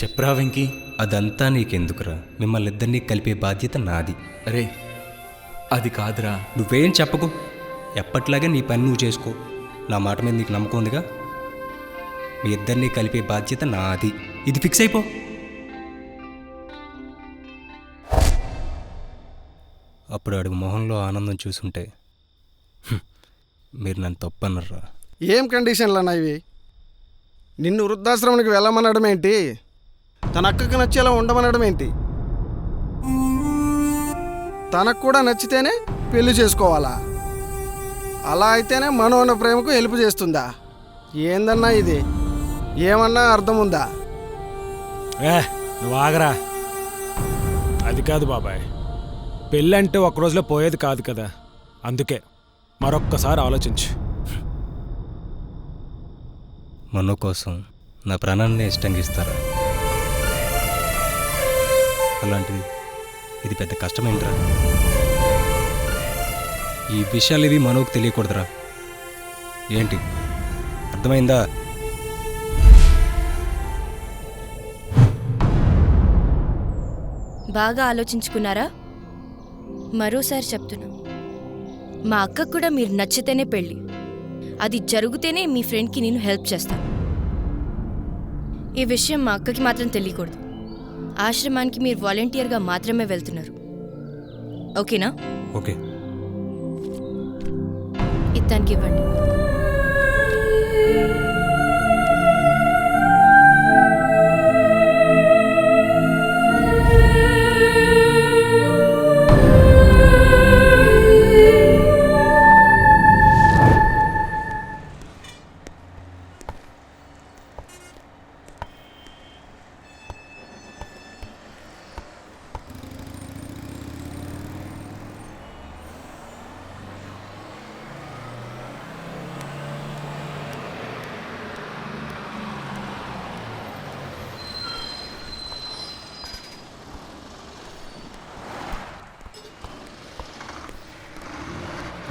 చెప్పరా వెంకీ. అదంతా నీకెందుకురా? మిమ్మల్ని ఇద్దరినీ కలిపే బాధ్యత నాది. రే అది కాదురా. నువ్వేం చెప్పకు. ఎప్పట్లాగే నీ పని నువ్వు చేసుకో. నా మాట మీద నీకు నమ్మకం ఉందిగా. మీ ఇద్దరినీ కలిపే బాధ్యత నాది. ఇది ఫిక్స్ అయిపో. అప్పుడు అడుగు మొహంలో ఆనందం చూసుంటే మీరు నన్ను తప్పన్నర్రా. ఏం కండిషన్లు అన్నా ఇవి? నిన్ను వృద్ధాశ్రమానికి వెళ్ళమనడం ఏంటి? తన అక్కకి నచ్చేలా ఉండమనడం ఏంటి? తనకు కూడా నచ్చితేనే పెళ్లి చేసుకోవాలా? అలా అయితేనే మనోన్న ప్రేమకు హెల్ప్ చేస్తుందా? ఏందన్నా ఇది? ఏమన్నా అర్థం ఉందా? నువ్వు ఆగరా. అది కాదు బాబాయ్, పెళ్ళంటే ఒక్క రోజులో పోయేది కాదు కదా. అందుకే మరొక్కసారి ఆలోచించు. మనో కోసం నా ప్రాణాన్ని ఇష్టంగా ఇస్తారా? అలాంటిది ఇది పెద్ద కష్టమేంట్రా? ఈ విషయాలు ఇవి మనోకు తెలియకూడదురా. ఏంటి అర్థమైందా? బాగా ఆలోచించుకున్నారా? మరోసారి చెప్తున్నా, మా అక్కకు కూడా మీరు నచ్చితేనే పెళ్ళి. అది జరిగితేనే మీ ఫ్రెండ్కి నేను హెల్ప్ చేస్తాను. ఈ విషయం మా అక్కకి మాత్రం తెలియకూడదు. ఆశ్రమానికి మీరు వాలంటీర్గా మాత్రమే వెళ్తున్నారు. ఓకేనా? ఓకే. ఇతనికి ఇవ్వండి.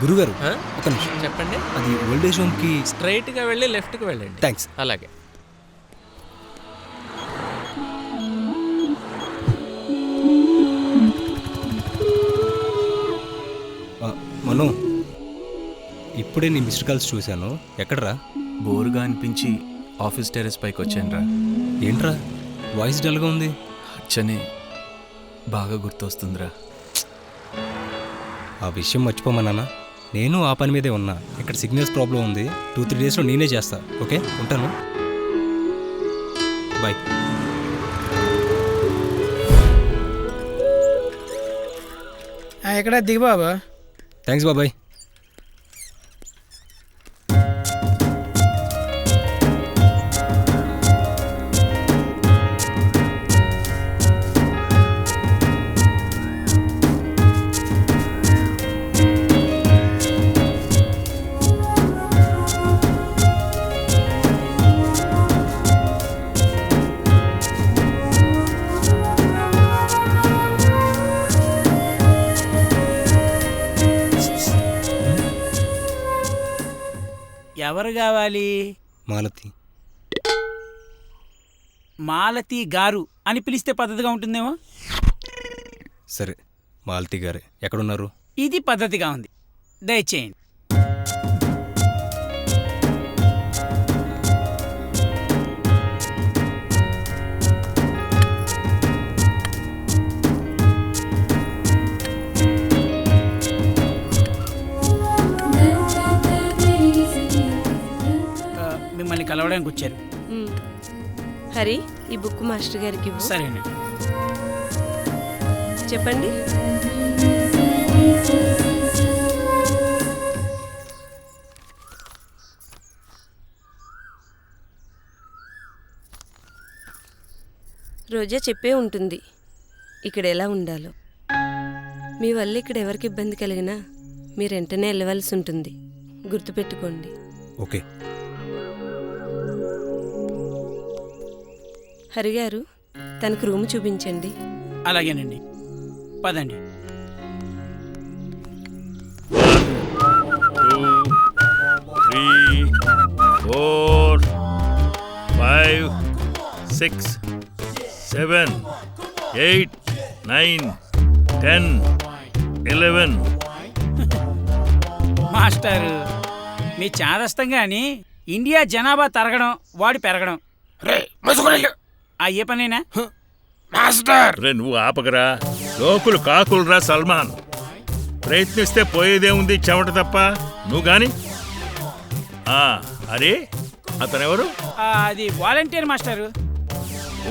గురుగారు ఒక నిమిషం చెప్పండి. అది ఓల్డ్ ఏజ్ హోమ్కి స్ట్రైట్గా వెళ్ళి లెఫ్ట్కి వెళ్ళండి. థ్యాంక్స్. అలాగే. మను, ఇప్పుడే నీ మిస్డ్ కాల్స్ చూశాను. ఎక్కడరా? బోరుగా అనిపించి ఆఫీస్ టెరెస్ పైకి వచ్చానురా. ఏంట్రా వాయిస్ డల్గా ఉంది? అర్చనే బాగా గుర్తొస్తుందిరా. ఆ విషయం మర్చిపోమన్నానా? నేను ఆ పని మీదే ఉన్నా. ఇక్కడ సిగ్నల్స్ ప్రాబ్లం ఉంది. 2-3 డేస్లో నేనే చేస్తా. ఓకే, ఉంటాను. బాయ్. ఎక్కడ దిగు బాబా. థ్యాంక్స్ బాబాయ్. ఎవరు కావాలి? మాలతి. మాలతి గారు అని పిలిస్తే పద్ధతిగా ఉంటుందేమో. సరే, మాలతి గారే. ఎక్కడున్నారు? ఇది పద్ధతిగా ఉంది, దయచేయండి. మిమ్మల్ని కలవడానికి వచ్చారు. హరి, ఈ బుక్ మాస్టర్ గారికి ఇవ్వు. సరేనండి. చెప్పండి. రోజా చెప్పే ఉంటుంది ఇక్కడ ఎలా ఉండాలో. మీ వల్ల ఇక్కడ ఎవరికి ఇబ్బంది కలిగినా మీరు వెంటనే వెళ్ళవలసి ఉంటుంది, గుర్తుపెట్టుకోండి. ఓకే. హరిగారు, తనకు రూమ్ చూపించండి. అలాగేనండి, పదండి. 1 2 3 4 5 6 7 8 9 10 11. మాస్టారు, మీ చాదస్తం కానీ ఇండియా జనాభా తరగడం, వాడి పెరగడం ఏ పనేనా? మాస్టర్ రే, నువ్వు ఆపగరా. లోకులు కాకులురా సల్మాన్. ప్రయత్నిస్తే పోయేదేముంది, చెమట తప్ప. నువ్వు గాని. అరే, అతనెవరు? అది వాలంటీర్ మాస్టారు.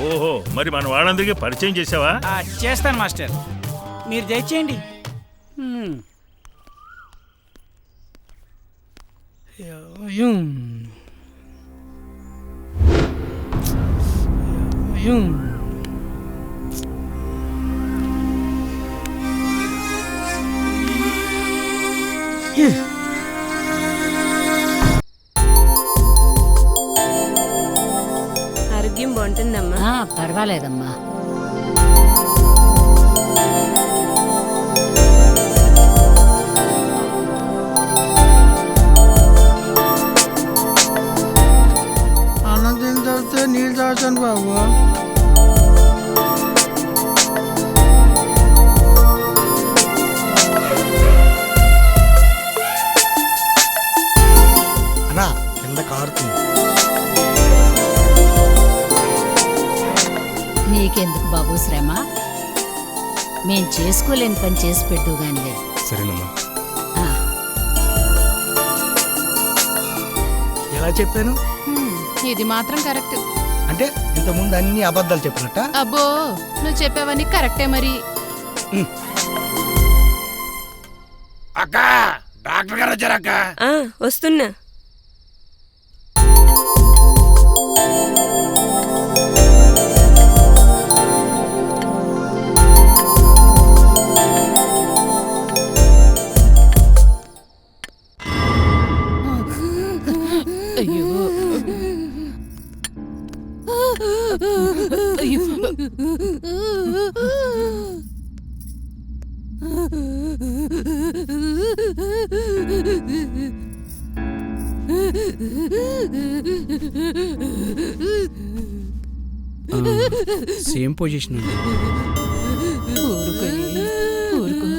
ఓహో, మరి మన వాళ్ళందరికీ పరిచయం చేసావా? చేస్తాను మాస్టర్, మీరు దయచేయండి. ఆరోగ్యం బాగుంటుందమ్మా? పర్వాలేదమ్మా. అన్నం తిని తాగితే నీళ్ళు తాగుతాను బాబు. అన్నా, కింద కారుతుంది. నీకెందుకు బాబు శ్రమ? మేం చేసుకోలేని పని చేసి పెట్టు గానిలే. సరేనమ్మా. ఎలా చెప్పాను? ఇది మాత్రం కరెక్ట్. అంటే ఇంతకుముందు అన్ని అబద్ధాలు చెప్పినట్ట? అబ్బో, నువ్వు చెప్పేవన్నీ కరెక్టే మరి. అక్క, డాక్టర్ గారు వచ్చారక్క. వస్తున్నా. అయ్యో, సేమ్ పొజిషన్ ఉంది. ఊరుకో.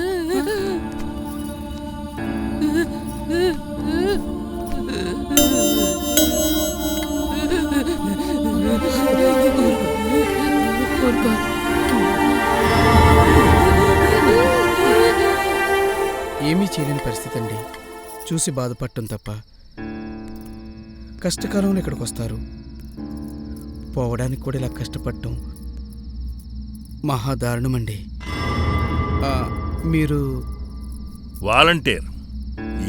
ఏమీ చేయలేని పరిస్థితి అండి. చూసి బాధపడటం తప్ప. కష్టకాలంలో ఇక్కడికి వస్తారు, పోవడానికి కూడా ఇలా కష్టపడటం మహాదారుణం అండి. మీరు వాలంటీర్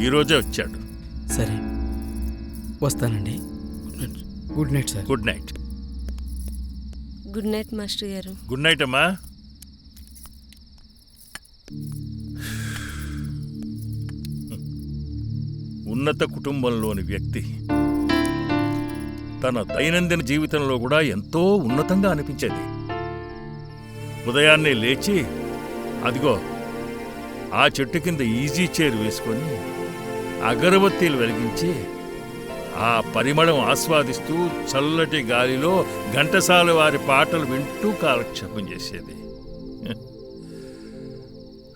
ఈరోజే వచ్చాడు. సరే, వస్తానండి. Good night sir. Good night. Good night master గారు. గుడ్ నైట్ అమ్మా. ఉన్నత కుటుంబంలోని వ్యక్తి తన దైనందిన జీవితంలో కూడా ఎంతో ఉన్నతంగా అనిపించేది. ఉదయాన్నే లేచి అదిగో ఆ చెట్టు కింద ఈజీ చైర్ వేసుకొని అగరబత్తీలు వెలిగించి ఆ పరిమళం ఆస్వాదిస్తూ చల్లటి గాలిలో ఘంటసాల వారి పాటలు వింటూ కాలక్షేపం చేసేది.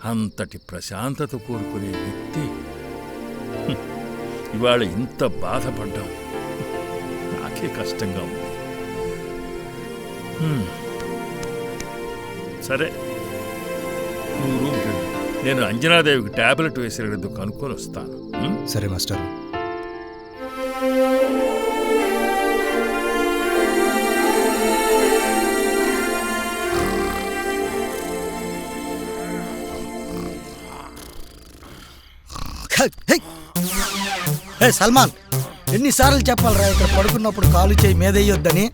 అంతటి ప్రశాంతత కోరుకునే వ్యక్తి ఇవాళ ఇంత బాధపడ్డాం. నాకే కష్టంగా ఉంది. సరే, నువ్వు రూమ్కి వెళ్ళు. నేను అంజనాదేవికి టాబ్లెట్ వేసేందుకు కనుక్కొని వస్తాను. సరే మాస్టర్. సల్మాన్, ఎన్నిసార్లు చెప్పాలరా ఇక్కడ పడుకున్నప్పుడు కాలు చేయి మీద వేయొద్దని?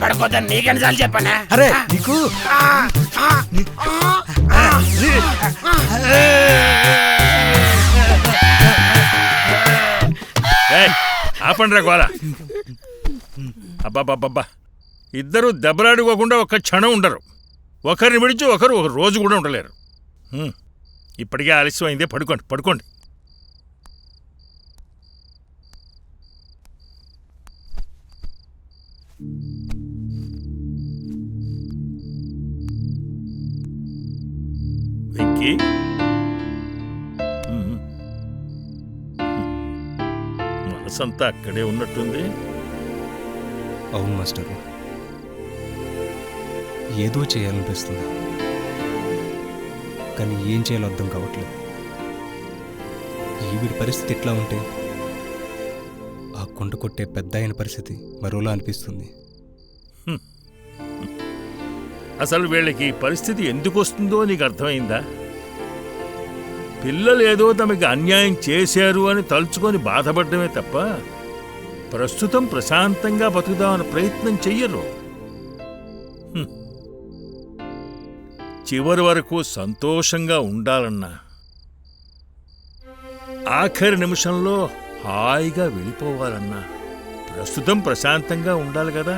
పడుకోద్దని నీకెన్నిసార్లు చెప్పానా? అరే నీకు ఆపండ్రా గోల. అబ్బాబ్బా, ఇద్దరు దెబ్బలాడుకోకుండా ఒక్క క్షణం ఉండరు. ఒకరిని విడిచి ఒకరు ఒక రోజు కూడా ఉండలేరు. ఇప్పటికే ఆలస్యం అయిందే. పడుకోండి పడుకోండి. వెంకీ, మనసంతా అక్కడే ఉన్నట్టుంది. అవును మాస్టరు, ఏదో చేయాలనిపిస్తుంది, కానీ ఏం చేయాలో అర్థం కావట్లేదు. ఈవిడి పరిస్థితి ఎట్లా ఉంటే ఆ కొండ కొట్టే పెద్ద అయిన పరిస్థితి మరోలా అనిపిస్తుంది. అసలు వీళ్ళకి పరిస్థితి ఎందుకు వస్తుందో నీకు అర్థమైందా? పిల్లలేదో తమకి అన్యాయం చేశారు అని తలుచుకొని బాధపడమే తప్ప ప్రస్తుతం ప్రశాంతంగా బతుకుదామని ప్రయత్నం చెయ్యరు. చివరి వరకు సంతోషంగా ఉండాలన్నా, ఆఖరి నిమిషంలో హాయిగా వెళ్ళిపోవాలన్నా ప్రస్తుతం ప్రశాంతంగా ఉండాలి కదా.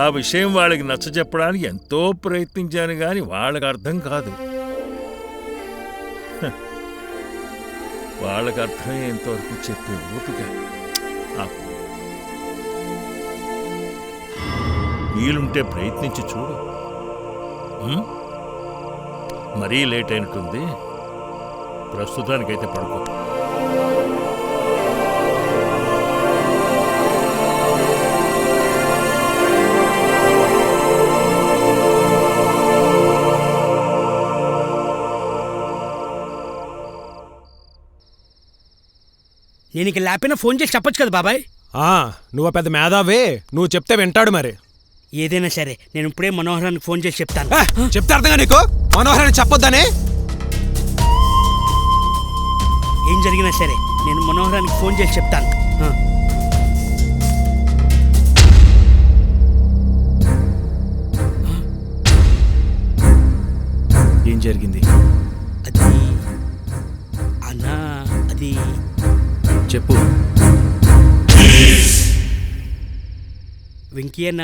ఆ విషయం వాళ్ళకి నచ్చజెప్పడానికి ఎంతో ప్రయత్నించాను గాని వాళ్ళకి అర్థం కాదు. వాళ్ళకి అర్థమయ్యేంతవరకు చెప్పే ఓపిక వీలుంటే ప్రయత్నించి చూడు. మరీ లేట్ అయినట్టుంది. ప్రస్తుతానికైతే పడుకో. నేను ఇక లేకపోయినా ఫోన్ చేసి చెప్పొచ్చు కదా బాబాయ్. నువ్వు పెద్ద మేధావే, నువ్వు చెప్తే వింటాడు. మరి ఏదైనా సరే నేను ఇప్పుడే మనోహరానికి ఫోన్ చేసి చెప్తాను. చెప్తే అర్థంగా నీకు మనోహరానికి చెప్పొద్దని? ఏం జరిగినా సరే నేను మనోహరానికి ఫోన్ చేసి చెప్తాను. ఏం జరిగింది? అది అన్నా, అది చెప్పు. వెంకీ అన్న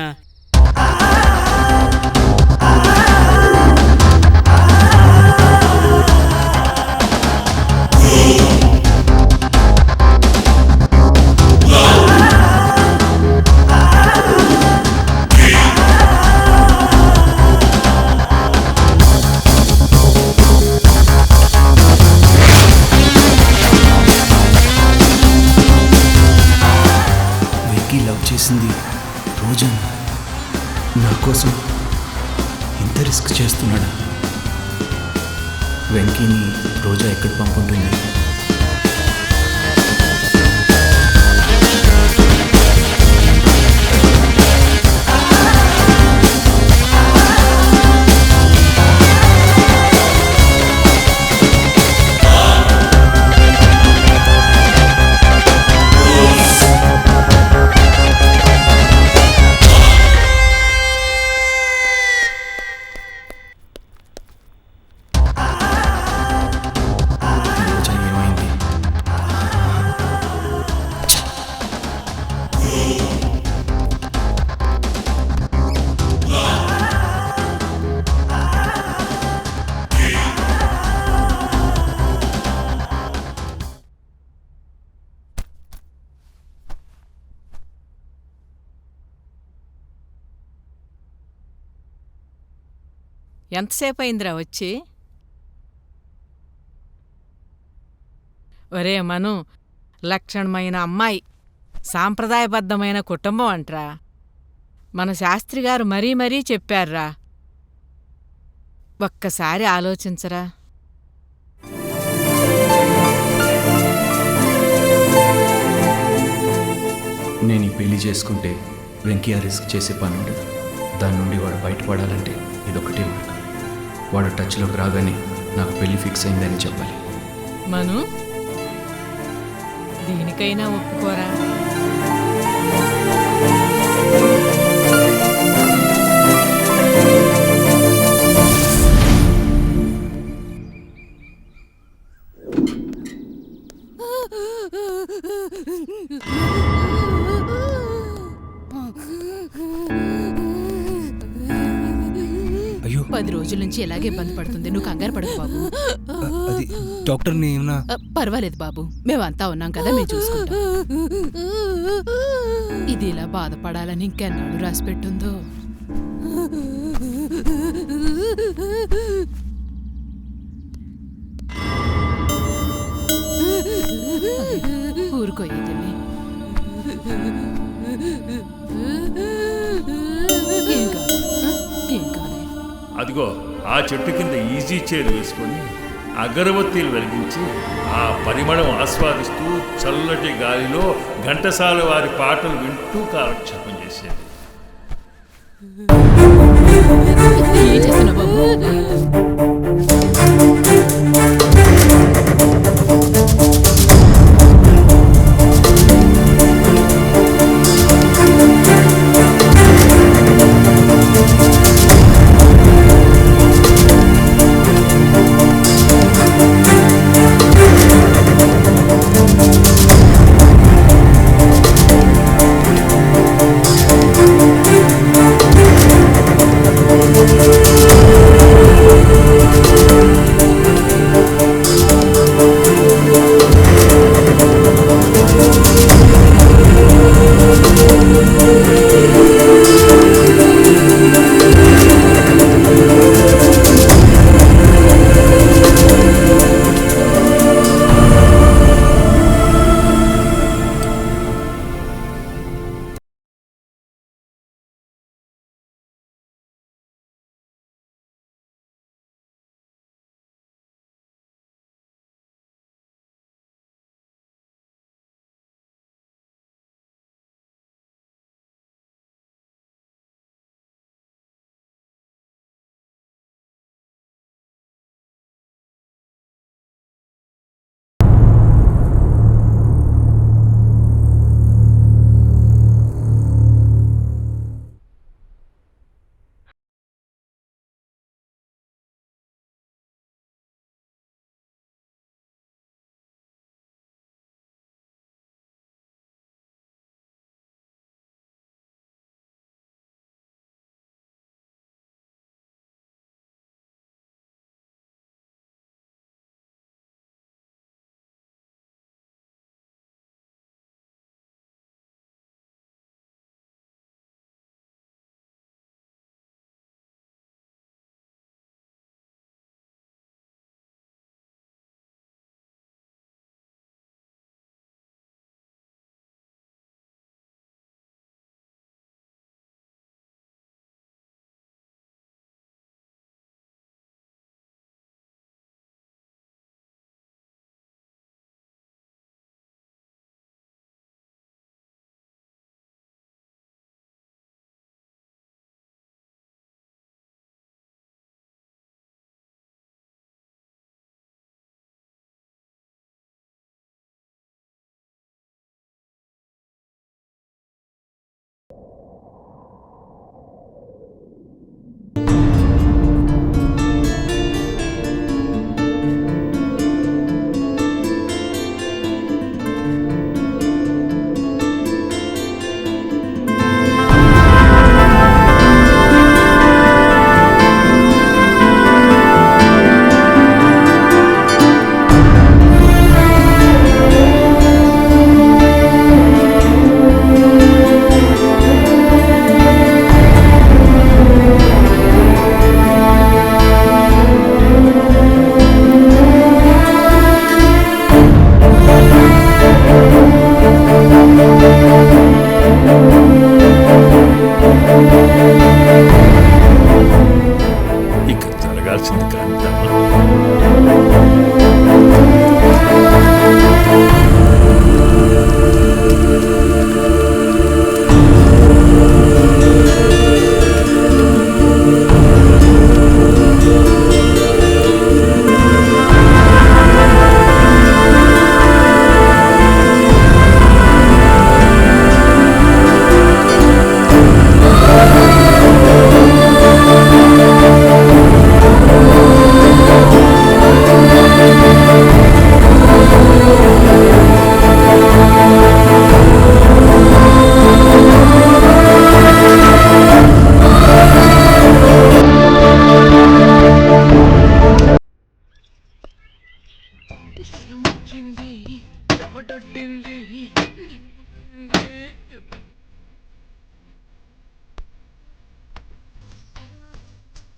చేసింది రోజా. నా కోసం ఇంత రిస్క్ చేస్తున్నాడా? వెంకీని రోజా ఎక్కడ పంపుంటుంది? రోజా ఎంతసేపు అయిందిరా వచ్చి? ఒరే మను, లక్షణమైన అమ్మాయి, సాంప్రదాయబద్ధమైన కుటుంబం అంట్రా. మన శాస్త్రిగారు మరీ మరీ చెప్పారురా. ఒక్కసారి ఆలోచించరా. నేను ఈ పెళ్లి చేసుకుంటే వెంకీ ఆ రిస్క్ చేసే పని ఉండదు. దాని నుండి వాడు బయటపడాలంటే ఇదొకటే మార్గం. వాడు టచ్లోకి రాగానే నాకు పెళ్లి ఫిక్స్ అయిందని చెప్పాలి. మను, దీనికైనా ఒప్పుకోరా. అయ్యో, 10 రోజుల నుంచి ఇలాగే ఇబ్బంది పడుతుంది. నువ్వు కంగారు పడకు బాబు. అది డాక్టర్ని ఏమన్నా? పర్వాలేదు బాబు, మేమంతా ఉన్నాం కదా, మేము చూసుకుంటాం. ఇది ఇలా బాధపడాలని ఇంకెన్నాళ్ళు రాసిపెట్టుందో. ఊరుకోయేది. ఏం కాదు, ఏం కాదు. అదిగో ఆ చెట్టు కింద ఈజీ చైర్ వేసుకొని అగరబత్తీలు వెలిగించి ఆ పరిమళం ఆస్వాదిస్తూ చల్లటి గాలిలో ఘంటసాల వారి పాటలు వింటూ కాలక్షేపం చేసేది. ఏం చేస్తున్నావు బాబు?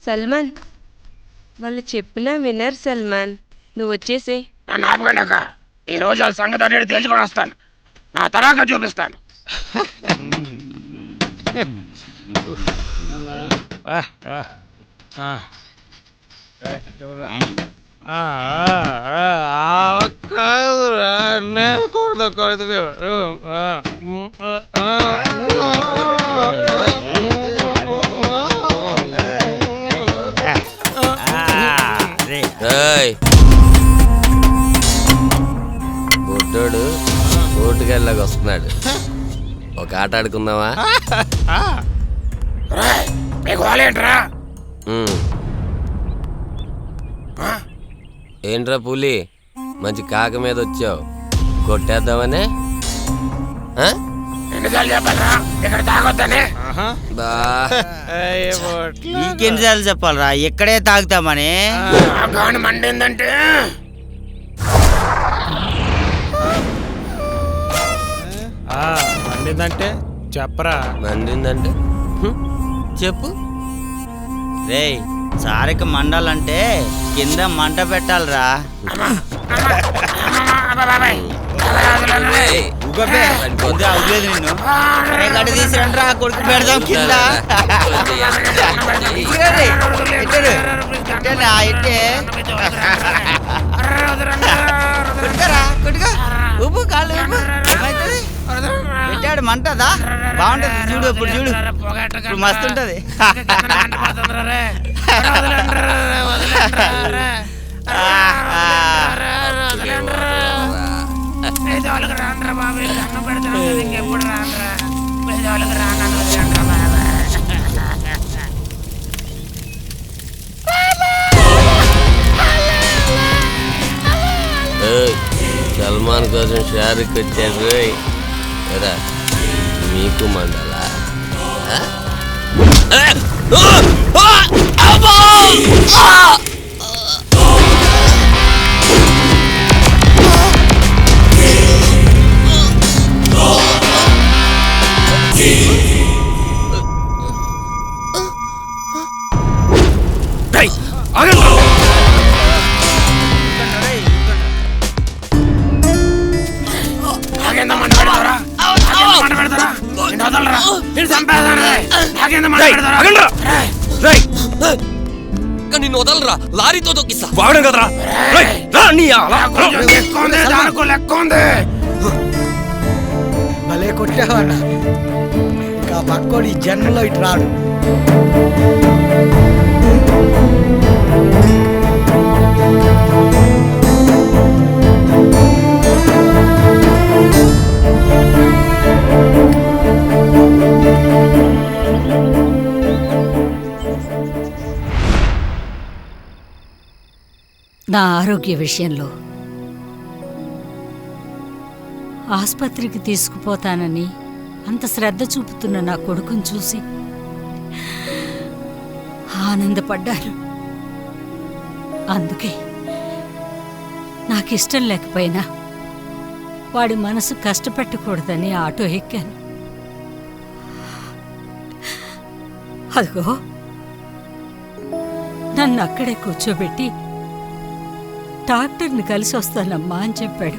సల్మాన్ వాళ్ళు చెప్పినా వినరు సల్మాన్, నువ్వు వచ్చేసే. నన్ను ఆపగండాక ఈ రోజు వాళ్ళ సంగతి అనేది తెలుసుకొని వస్తాను. నా తరాక చూపిస్తాను. బుడ్డోడు ఓటుకెళ్ళకి వస్తున్నాడు, ఒక ఆట ఆడుకుందామా? ఏంట్రా పులి, మంచి కాక మీద వచ్చావు, కొట్టేద్దామనే? నీకెన్నిసార్లు చెప్పాలరా ఇక్కడే తాగుతామని? మండిందంటే మండిందంటే చెప్పరా? మండిందంటే చెప్పు. రేయ్, సారికి మండాలంటే కింద మంట పెట్టాలరా. నిన్ను తీసుకురండి, కొడుకు పెడదాం కింద. ఉప్పు కాళ్ళు పెట్టాడు, మంటదా? బాగుంటది చూడు, ఇప్పుడు చూడు, ఇప్పుడు మస్తు ఉంటది. సల్మాన్ కోసం షారుఖ్ వచ్చాడు కదా, మీకు మండలా? నిన్ను వదలరా, లారీతో తొక్కిస్తా. వాగడం కదరా, భలే కొట్టావన్నా. ఇంకా పక్కోడు ఈ జన్మలో ఇటు రాడు. నా ఆరోగ్య విషయంలో ఆసుపత్రికి తీసుకుపోతానని అంత శ్రద్ధ చూపుతున్న నా కొడుకుని చూసి ఆనందపడ్డారు. అందుకే నాకిష్టం లేకపోయినా వాడి మనసు కష్టపెట్టకూడదని ఆటో ఎక్కాను. అదిగో నన్ను అక్కడే కూర్చోబెట్టి డాక్టర్ని కలిసి వస్తానమ్మా అని చెప్పాడు.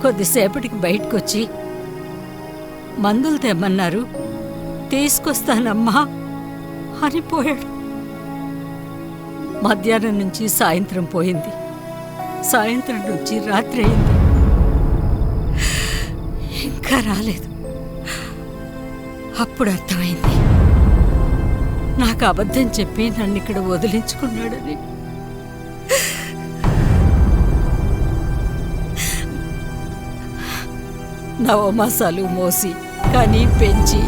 కొద్దిసేపటికి బయటకొచ్చి మందులు తెమ్మన్నారు, తీసుకొస్తానమ్మా అని పోయాడు. మధ్యాహ్నం నుంచి సాయంత్రం పోయింది, సాయంత్రం నుంచి రాత్రి అయింది, ఇంకా రాలేదు. అప్పుడు అర్థమైంది నాకు అబద్ధం చెప్పి నన్ను ఇక్కడ వదిలించుకున్నాడని. నవమాసాలు మోసి కానీ పెంచి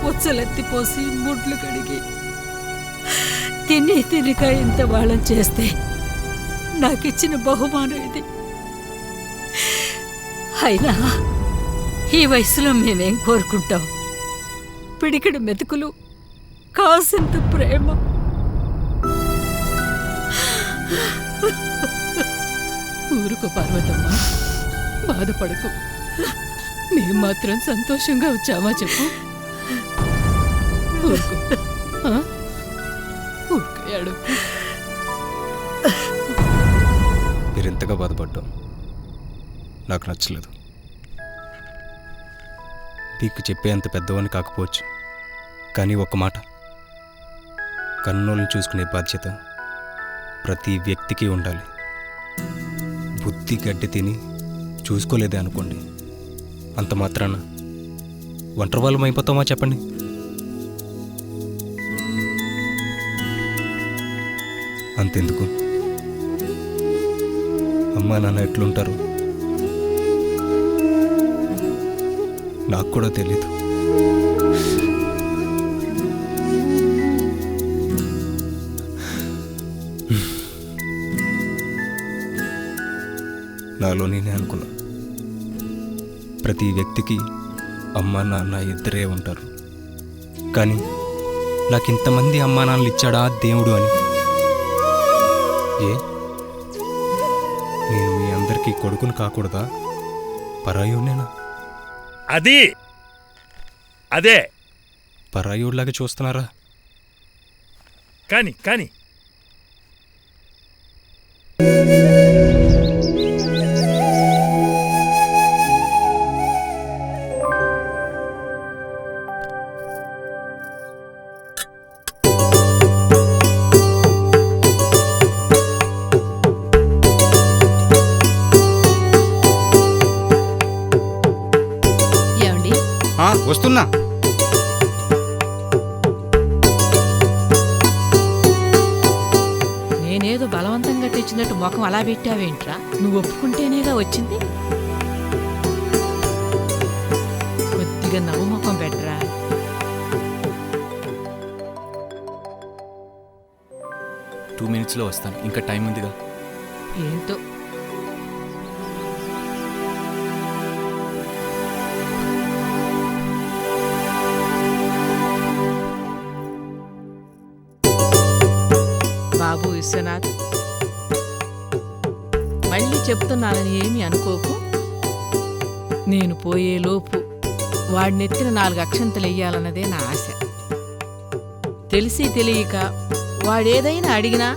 ఉచ్చలెత్తిపోసి ముడ్లు కడిగి తినిక ఇంత వాళ్ళం చేస్తే నాకిచ్చిన బహుమానం ఇది. అయినా ఈ వయసులో మేమేం కోరుకుంటాం? పిడికిడి మెతుకులు, కాసింత ప్రేమ. ఊరుకో పార్వతమ్మ, బాధపడకు. మేం మాత్రం సంతోషంగా వచ్చామా చెప్పు? మీరు ఎంతగా బాధపడ్డాం నాకు నచ్చలేదు. మీకు చెప్పేంత పెద్దవాడిని కాకపోవచ్చు, కానీ ఒక్క మాట, కన్నోళ్ళని చూసుకునే బాధ్యత ప్రతి వ్యక్తికి ఉండాలి. బుద్ధి గడ్డి తిని చూసుకోలేదే అనుకోండి, అంత మాత్రాన ఒంటరి వాళ్ళం అయిపోతామా చెప్పండి? అంతెందుకు, అమ్మా నాన్న ఎట్లుంటారు నాకు కూడా తెలీదు. నాలో నేనే అనుకున్నా, ప్రతి వ్యక్తికి అమ్మా నాన్న ఇద్దరే ఉంటారు, కానీ నాకు ఇంతమంది అమ్మా నాన్నలు ఇచ్చాడా దేవుడు అని. ఏ నేను మీ అందరికీ కొడుకుని కాకూడదా? పరాయుడినేనా? అదే పరాయుడిలాగా చూస్తున్నారా? కానీ కానీ వస్తున్నా. నేనేదో బలవంతంగా తెచ్చినట్టు ముఖం అలా పెట్టావేంట్రా? నువ్వు ఒప్పుకుంటేనేగా వచ్చింది. కొద్దిగా నవ్వు ముఖం పెట్టరా. టూ మినిట్స్లో వస్తాను, ఇంకా టైం ఉందిగా. ఏంటో బాబు విశ్వనాథ్, మళ్ళీ చెప్తున్నానని ఏమీ అనుకోకు. నేను పోయేలోపు వాడినెత్తిన 4 అక్షంతలు వెయ్యాలన్నదే నా ఆశ. తెలిసి తెలియక వాడేదైనా అడిగినా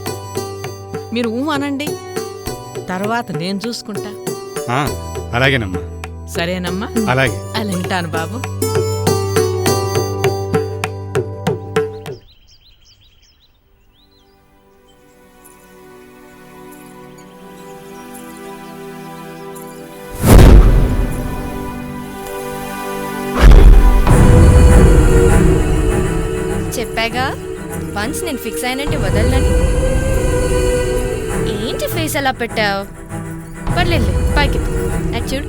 మీరు అనండి, తర్వాత నేను చూసుకుంటా. అలాగేనమ్మా. సరేనమ్మా? అలాగే. ఉంటాను బాబు. చెప్పాగా, వన్స్ నేను ఫిక్స్ అయినంటే వదలనని. ఏంటి ఫేస్ అలా పెట్టావు? పర్లేదు, పైకి నాకు చూడు.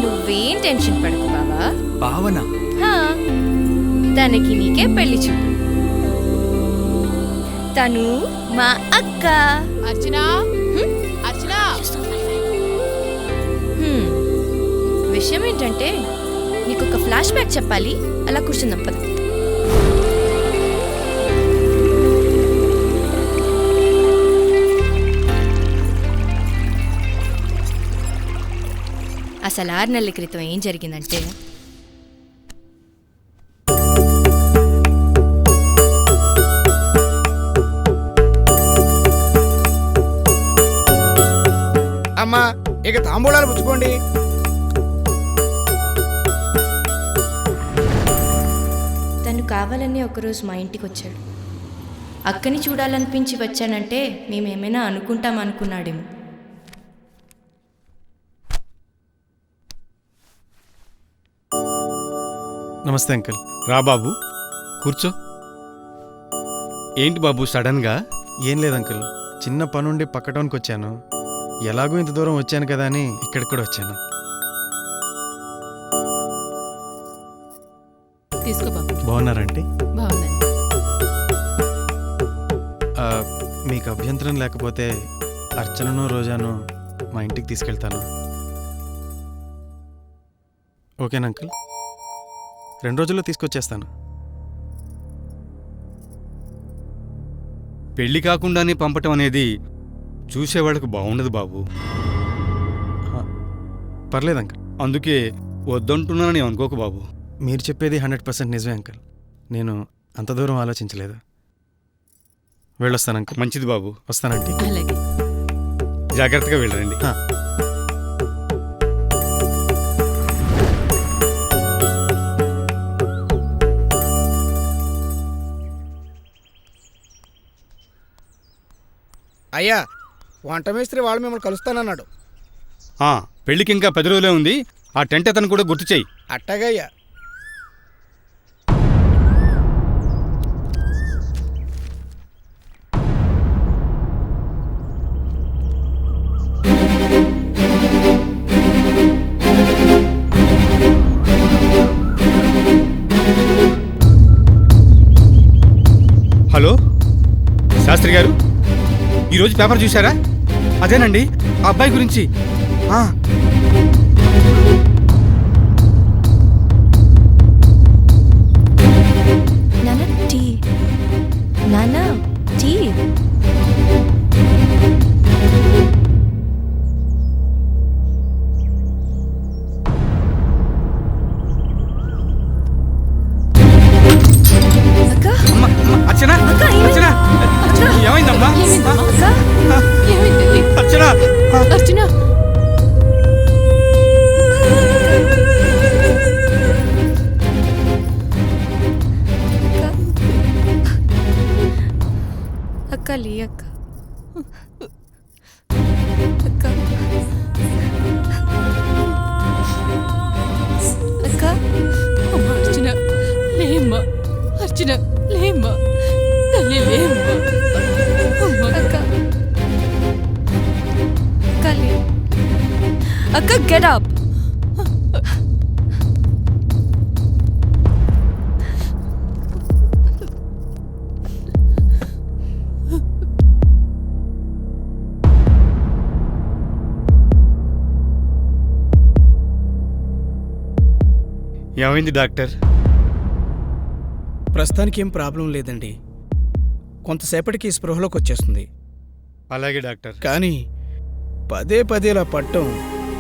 నువ్వేం టెన్షన్ పడకు బావా. భావన తనకి నీకే పెళ్లి చూపు. తను మా అక్క అర్చనా. అర్చనా, విషయం ఏంటంటే నీకు ఒక ఫ్లాష్ బ్యాక్ చెప్పాలి. అలా కూర్చుందాం పద. అసలు 6 నెలల క్రితం ఏం జరిగిందంటే, అమ్మా ఇక తాంబూలాలు పుచ్చుకోండి. తను కావాలని ఒకరోజు మా ఇంటికి వచ్చాడు. అక్కని చూడాలనిపించి వచ్చానంటే మేమేమైనా అనుకుంటాం అనుకున్నాడేమో. నమస్తే అంకుల్. రా బాబు కూర్చో. ఏంటి బాబు సడన్గా? ఏం లేదు అంకుల్, చిన్న పనుండి పక్క టౌన్కి వచ్చాను. ఎలాగో ఇంత దూరం వచ్చాను కదా అని ఇక్కడికి కూడా వచ్చాను. తీసుకో బాబు. బాగున్నారంటే? బాగున్నాను. మీకు అభ్యంతరం లేకపోతే అర్చనను రోజాను మా ఇంటికి తీసుకెళ్తాను. ఓకేనా అంకుల్? 2 రోజుల్లో తీసుకొచ్చేస్తాను. పెళ్లి కాకుండానే పంపటం అనేది చూసేవాళ్ళకి బాగుండదు బాబు. పర్లేదు అంకుల్. అందుకే వద్దంటున్నానని అనుకోకు బాబు. మీరు చెప్పేది 100% నిజమే అంకుల్. నేను అంత దూరం ఆలోచించలేదు. వెళ్ళొస్తాను అంకుల్. మంచిది బాబు. వస్తానంటే అలాగే. జాగ్రత్తగా వెళ్ళరండి. అయ్యా, వంట మేస్త్రి వాళ్ళు మిమ్మల్ని కలుస్తానన్నాడు. పెళ్ళికి ఇంకా 10 రోజులే ఉంది. ఆ టెంట్ అతను కూడా గుర్తు చెయ్యి. అట్టగయ్యా. హలో శాస్త్రి గారు, ఈరోజు పేపర్ చూసారా? అదేనండి ఆ అబ్బాయి గురించి. నానా టీ. అర్చన, అర్చన, ఏమైందమ్మా? అర్చన, అర్చన, అక్క లే అక్క. అక్క అక్క. అమ్మ అర్చన లేమ్మా, అర్చన లేమ్మా, తల్లి లేమ్మా. అక్క అక్క లే అక్క. Get up. ఏమైంది డాక్టర్? ప్రస్తుతానికి ఏం ప్రాబ్లం లేదండి. కొంతసేపటికి స్పృహలోకి వచ్చేస్తుంది. అలాగే డాక్టర్. కానీ పదే పదే ఇలా పట్టడం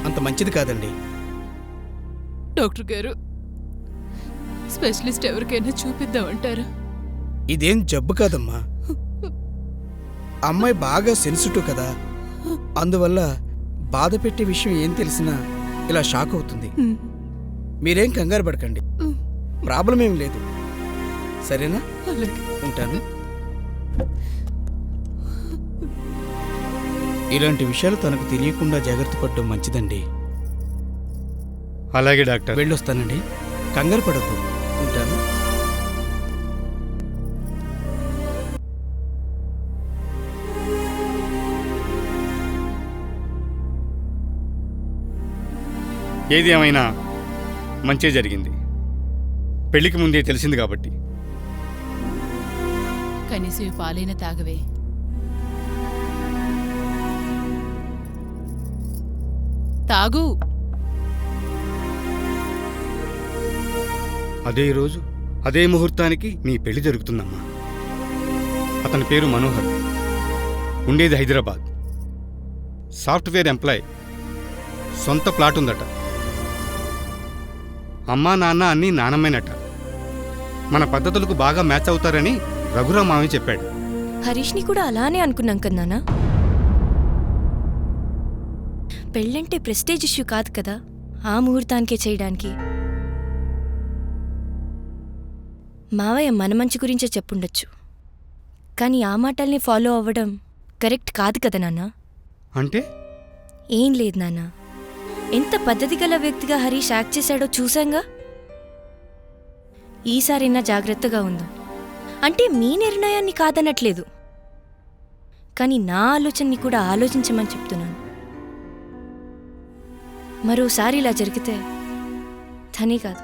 అంత మంచిది కాదండి. డాక్టర్ గారు, స్పెషలిస్ట్ ఎవరికైనా చూపిద్దామంటారా? ఇదేం జబ్బు కాదమ్మా. అమ్మాయి బాగా సెన్సిటివ్ కదా, అందువల్ల బాధ పెట్టే విషయం ఏం తెలిసినా ఇలా షాక్ అవుతుంది. మీరేం కంగారు పడకండి, ప్రాబ్లం ఏం లేదు. సరేనా? ఉంటాను. ఇలాంటి విషయాలు తనకు తెలియకుండా జాగ్రత్త పడడం మంచిదండి. అలాగే డాక్టర్. వెళ్ళొస్తానండి. కంగారు పడద్దు. ఉంటాను. ఏది ఏమైనా మంచి జరిగింది. పెళ్లికి ముందే తెలిసింది కాబట్టి. కనీసం ఈ పాలైన తాగవే. తాగు. అదే రోజు అదే ముహూర్తానికి నీ పెళ్లి జరుగుతుందమ్మా. అతని పేరు మనోహర్, ఉండేది హైదరాబాద్. సాఫ్ట్వేర్ ఎంప్లాయ్, సొంత ప్లాట్ ఉందట. అమ్మా నాన్న అన్నీ నానమ్మేనట. మన పద్ధతులకు బాగా మ్యాచ్ అవుతారని రఘురామ్ మామయ్య చెప్పాడు. హరీష్ని కూడా అలానే అనుకున్నాం కన్నానా. పెళ్ళంటే ప్రెస్టేజ్ ఇష్యూ కాదు కదా, ఆ ముహూర్తానికే చేయడానికి. మావయ్య మన మంచి గురించే చెప్పుండొచ్చు, కానీ ఆ మాటల్ని ఫాలో అవ్వడం కరెక్ట్ కాదు కదా నాన్న. అంటే ఏం లేదు నాన్న, ఎంత పద్ధతి గల వ్యక్తిగా హరీష్ యాక్ట్ చేశాడో చూశాంగా. ఈసారైనా జాగ్రత్తగా ఉందాం. అంటే మీ నిర్ణయాన్ని కాదనట్లేదు, కానీ నా ఆలోచనని కూడా ఆలోచించమని చెప్తున్నాను. మరోసారి ఇలా జరిగితే తనే కాదు,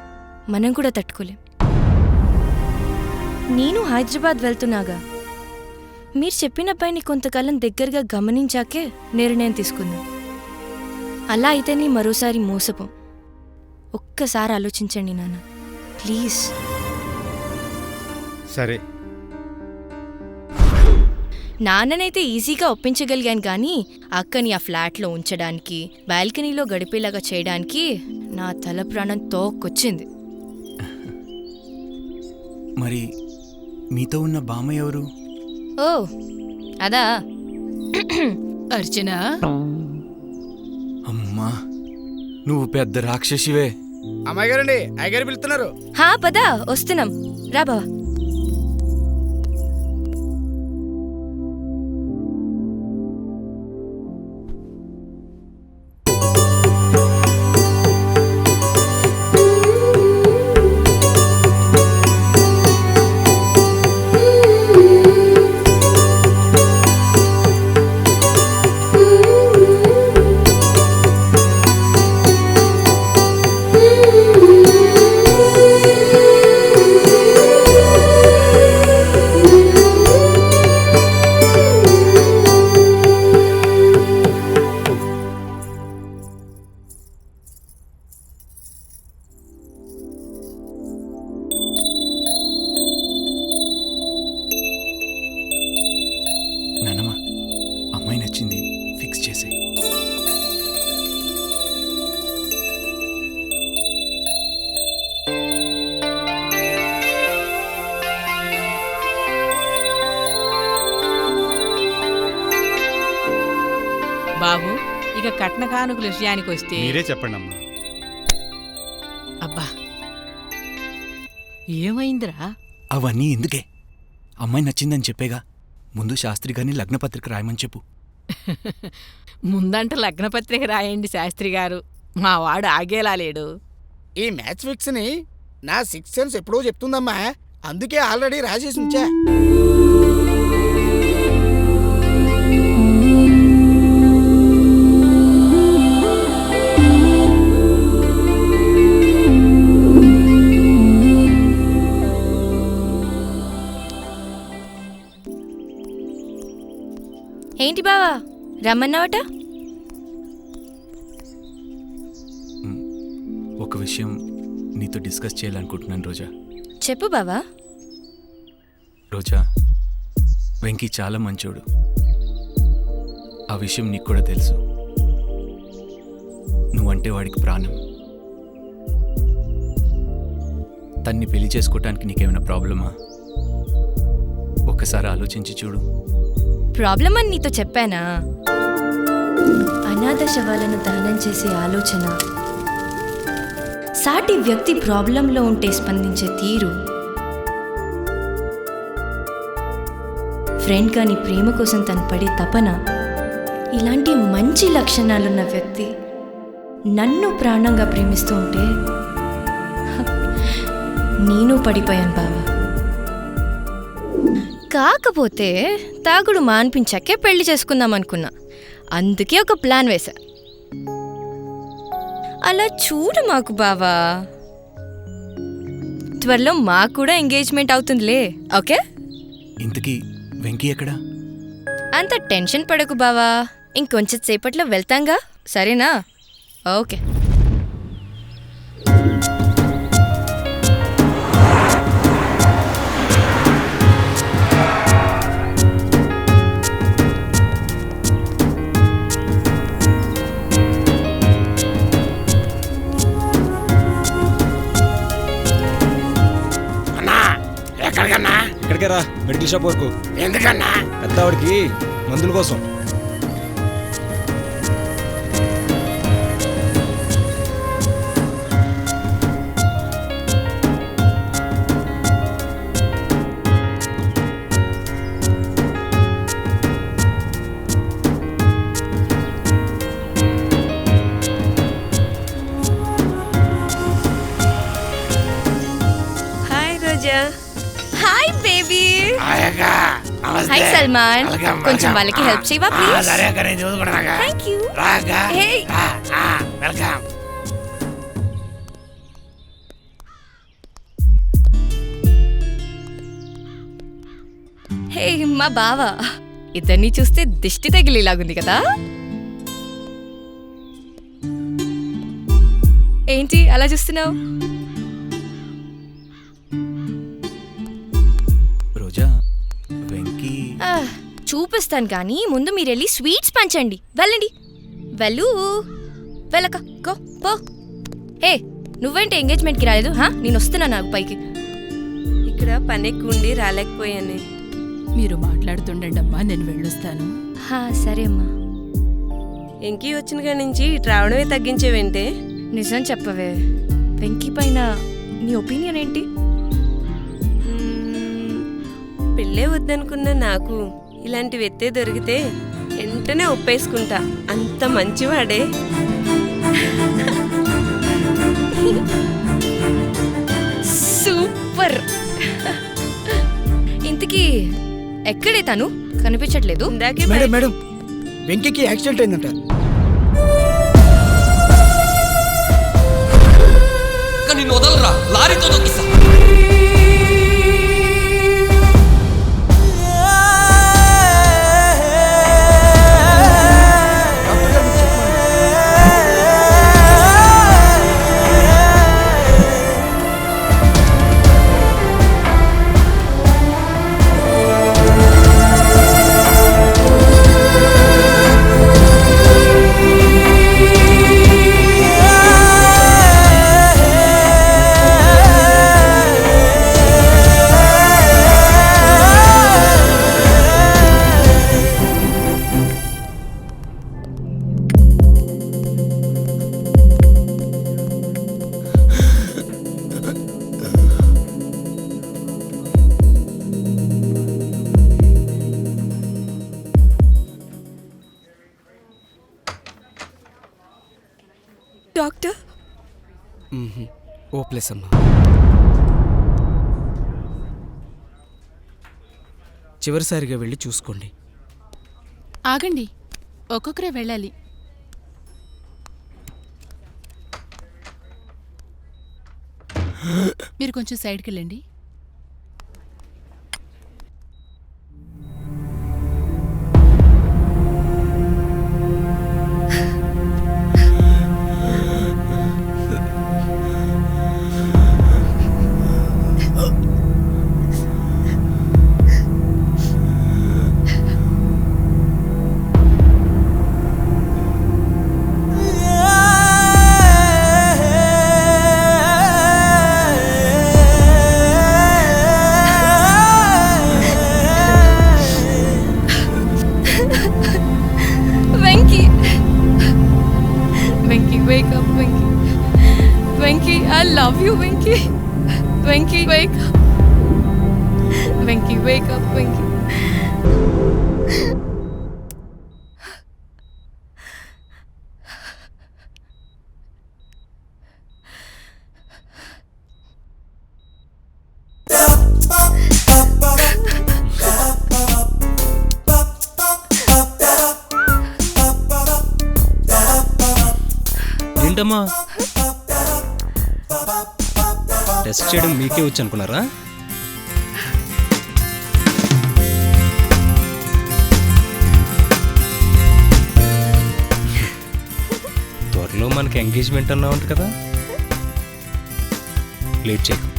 మనం కూడా తట్టుకోలేం. నేను హైదరాబాద్ వెళ్తున్నాగా, మీరు చెప్పిన పైని కొంతకాలం దగ్గరగా గమనించాకే నిర్ణయం తీసుకుందాం. అలా అయితేనే మరోసారి మోసపోం. ఒక్కసారి ఆలోచించండి నాన్న, ప్లీజ్. సరే. నాన్ననైతే ఈజీగా ఒప్పించగలిగాను కానీ అక్కని ఆ ఫ్లాట్లో ఉంచడానికి బాల్కనీలో గడిపేలాగా చేయడానికి నా తల ప్రాణం తోక్కొచ్చింది. మరి మీతో ఉన్న బామ్మ ఎవరు? ఓ అదా అర్చన. అమ్మా నువ్వు పెద్ద రాక్షసివే. అమ్మాయి గారండి, అయ్యగారు పిలుస్తున్నారు. హా పదా వస్తున్నాం, రా బావా. నానమ్మ, అమ్మాయి నచ్చింది, ఫిక్స్ చేసే. బాబు, ఇక కట్న కానుకల విషయానికి వస్తే మీరే చెప్పండి అమ్మా. అబ్బా ఏమైందిరా? అవన్నీ ఎందుకే? అమ్మాయి నచ్చిందని చెప్పేగా. ముందు శాస్త్రి గారిని లగ్నపత్రిక రాయమని చెప్పు. ముందంట లగ్నపత్రిక రాయండి శాస్త్రి గారు, మా వాడు ఆగేలా లేడు. ఈ మ్యాచ్ ఫిక్స్ ని నా 6th సెన్స్ ఎప్పుడో చెప్తుందమ్మా, అందుకే ఆల్రెడీ రాసేసి ఉంచా. ఏంటి బావా రమ్మన్నావట? ఒక విషయం నీతో డిస్కస్ చేయాలనుకుంటున్నాను రోజా. చెప్పు బావా. రోజా, వెంకీ చాలా మంచోడు. ఆ విషయం నీకు కూడా తెలుసు. నువ్వంటే వాడికి ప్రాణం. తన్ని పెళ్లి చేసుకోవటానికి నీకేమైనా ప్రాబ్లమా? ఒక్కసారి ఆలోచించి చూడు. ప్రాబ్లం అని నీతో చెప్పానా? అనాథ శవాలను దానం చేసే ఆలోచన, సాటి వ్యక్తి ప్రాబ్లంలో ఉంటే స్పందించే తీరు, ఫ్రెండ్ కాని ప్రేమ కోసం తను పడే తపన, ఇలాంటి మంచి లక్షణాలున్న వ్యక్తి నన్ను ప్రాణంగా ప్రేమిస్తూ ఉంటే నేను పడిపోయాను బావా. కాకపోతే తాగుడు మాన్పించాకే పెళ్లి చేసుకుందాం అనుకున్నా. అందుకే ఒక ప్లాన్ వేశా. అలా చూడు మాకు బావా, త్వరలో మాకు కూడా ఎంగేజ్మెంట్ అవుతుందిలే. ఓకే? ఇంతకీ వెంకీ ఎక్కడా? అంత టెన్షన్ పడకు బావా, ఇంకొంచెం సేపట్లో వెళ్తాంగా, సరేనా? ఓకే. ఇక్కడికే రా, మెడికల్ షాప్ వరకు. ఎందుకన్నా? పెద్దవాడికి మందుల కోసం. హాయ్ రోజా. Hi baby. నమస్తే. హాయ్ సల్మాన్. కొంచెం వాళ్ళకి హెల్ప్ చేయవా ప్లీజ్? సరే అక్క, నేను చూసుకుంటాను. Thank you. Hey, Hey. Welcome. Hey మా బావా, ఇద్దరిని చూస్తే దిష్టి తగిలేలాగుంది కదా. ఏంటి అలా చూస్తున్నావు? రోజా, వెంకీ చూపిస్తాను కానీ ముందు మీరు వెళ్ళి స్వీట్స్ పంచండి. వెళ్ళండి. వెళ్ళక గో పో. హే, నువ్వేంటి ఎంగేజ్మెంట్కి రాలేదు? నేను వస్తున్నా నాకు పైకి. ఇక్కడ పని ఎక్కువ ఉండి రాలేకపోయాను. మీరు మాట్లాడుతుండండి అమ్మా, నేను వెళ్ళొస్తాను. సరే అమ్మా. వెంకీ వచ్చిన కాడి నుంచి ఇటు రావడమే తగ్గించేవేంటే? నిజం చెప్పవే, వెంకీ పైన నీ ఒపీనియన్ ఏంటి? పెళ్ళే వద్దనుకున్న నాకు ఇలాంటి వ్యక్తే దొరికితే వెంటనే ఒప్పేసుకుంటా. అంత మంచివాడే. సూపర్. ఇంతకీ ఎక్కడే తను? కనిపించట్లేదు. మేడం మేడం, వెంకీకి యాక్సిడెంట్ అయిందంట. నిన్ను వదలరా, లారీతో తొక్కిస్తా. డాక్టర్ ఓప్లెస్ అమ్మా. చివరిసారిగా వెళ్ళి చూసుకోండి. ఆగండి, ఒక్కొక్కరే వెళ్ళాలి. మీరు కొంచెం సైడ్కి వెళ్ళండి. Wake up, Venky. Venky, I love you, Venky. Venky, wake up. Venky, wake up, Venky. ఏంటమ్మా, టెస్ట్ చేయడం మీకే వచ్చి అనుకున్నారా? త్వరలో మనకి ఎంగేజ్మెంట్ అన్నావంట కదా, లేట్ చేయకు.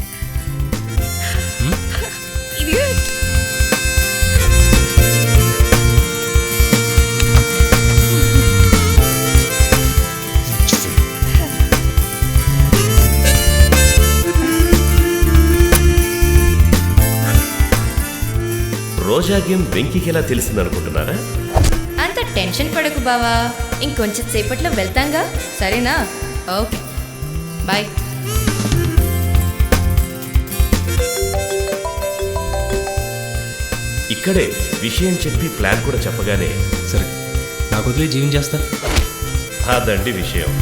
రోజా గేమ్ వెంకీకి ఎలా తెలిసిందనుకుంటున్నారా? అంత టెన్షన్ పడకు బావా, ఇంకొంచెం సేపట్లో వెళ్తాంగా, సరేనా? Okay, bye. ఇక్కడే విషయం చెప్పి ప్లాన్ కూడా చెప్పగానే, సరే నాకు వదిలే జీవించేస్తా. అదండి విషయం.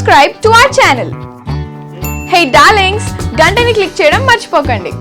subscribe to our channel. Hey darlings, గంటని click చేయడం మర్చిపోకండి.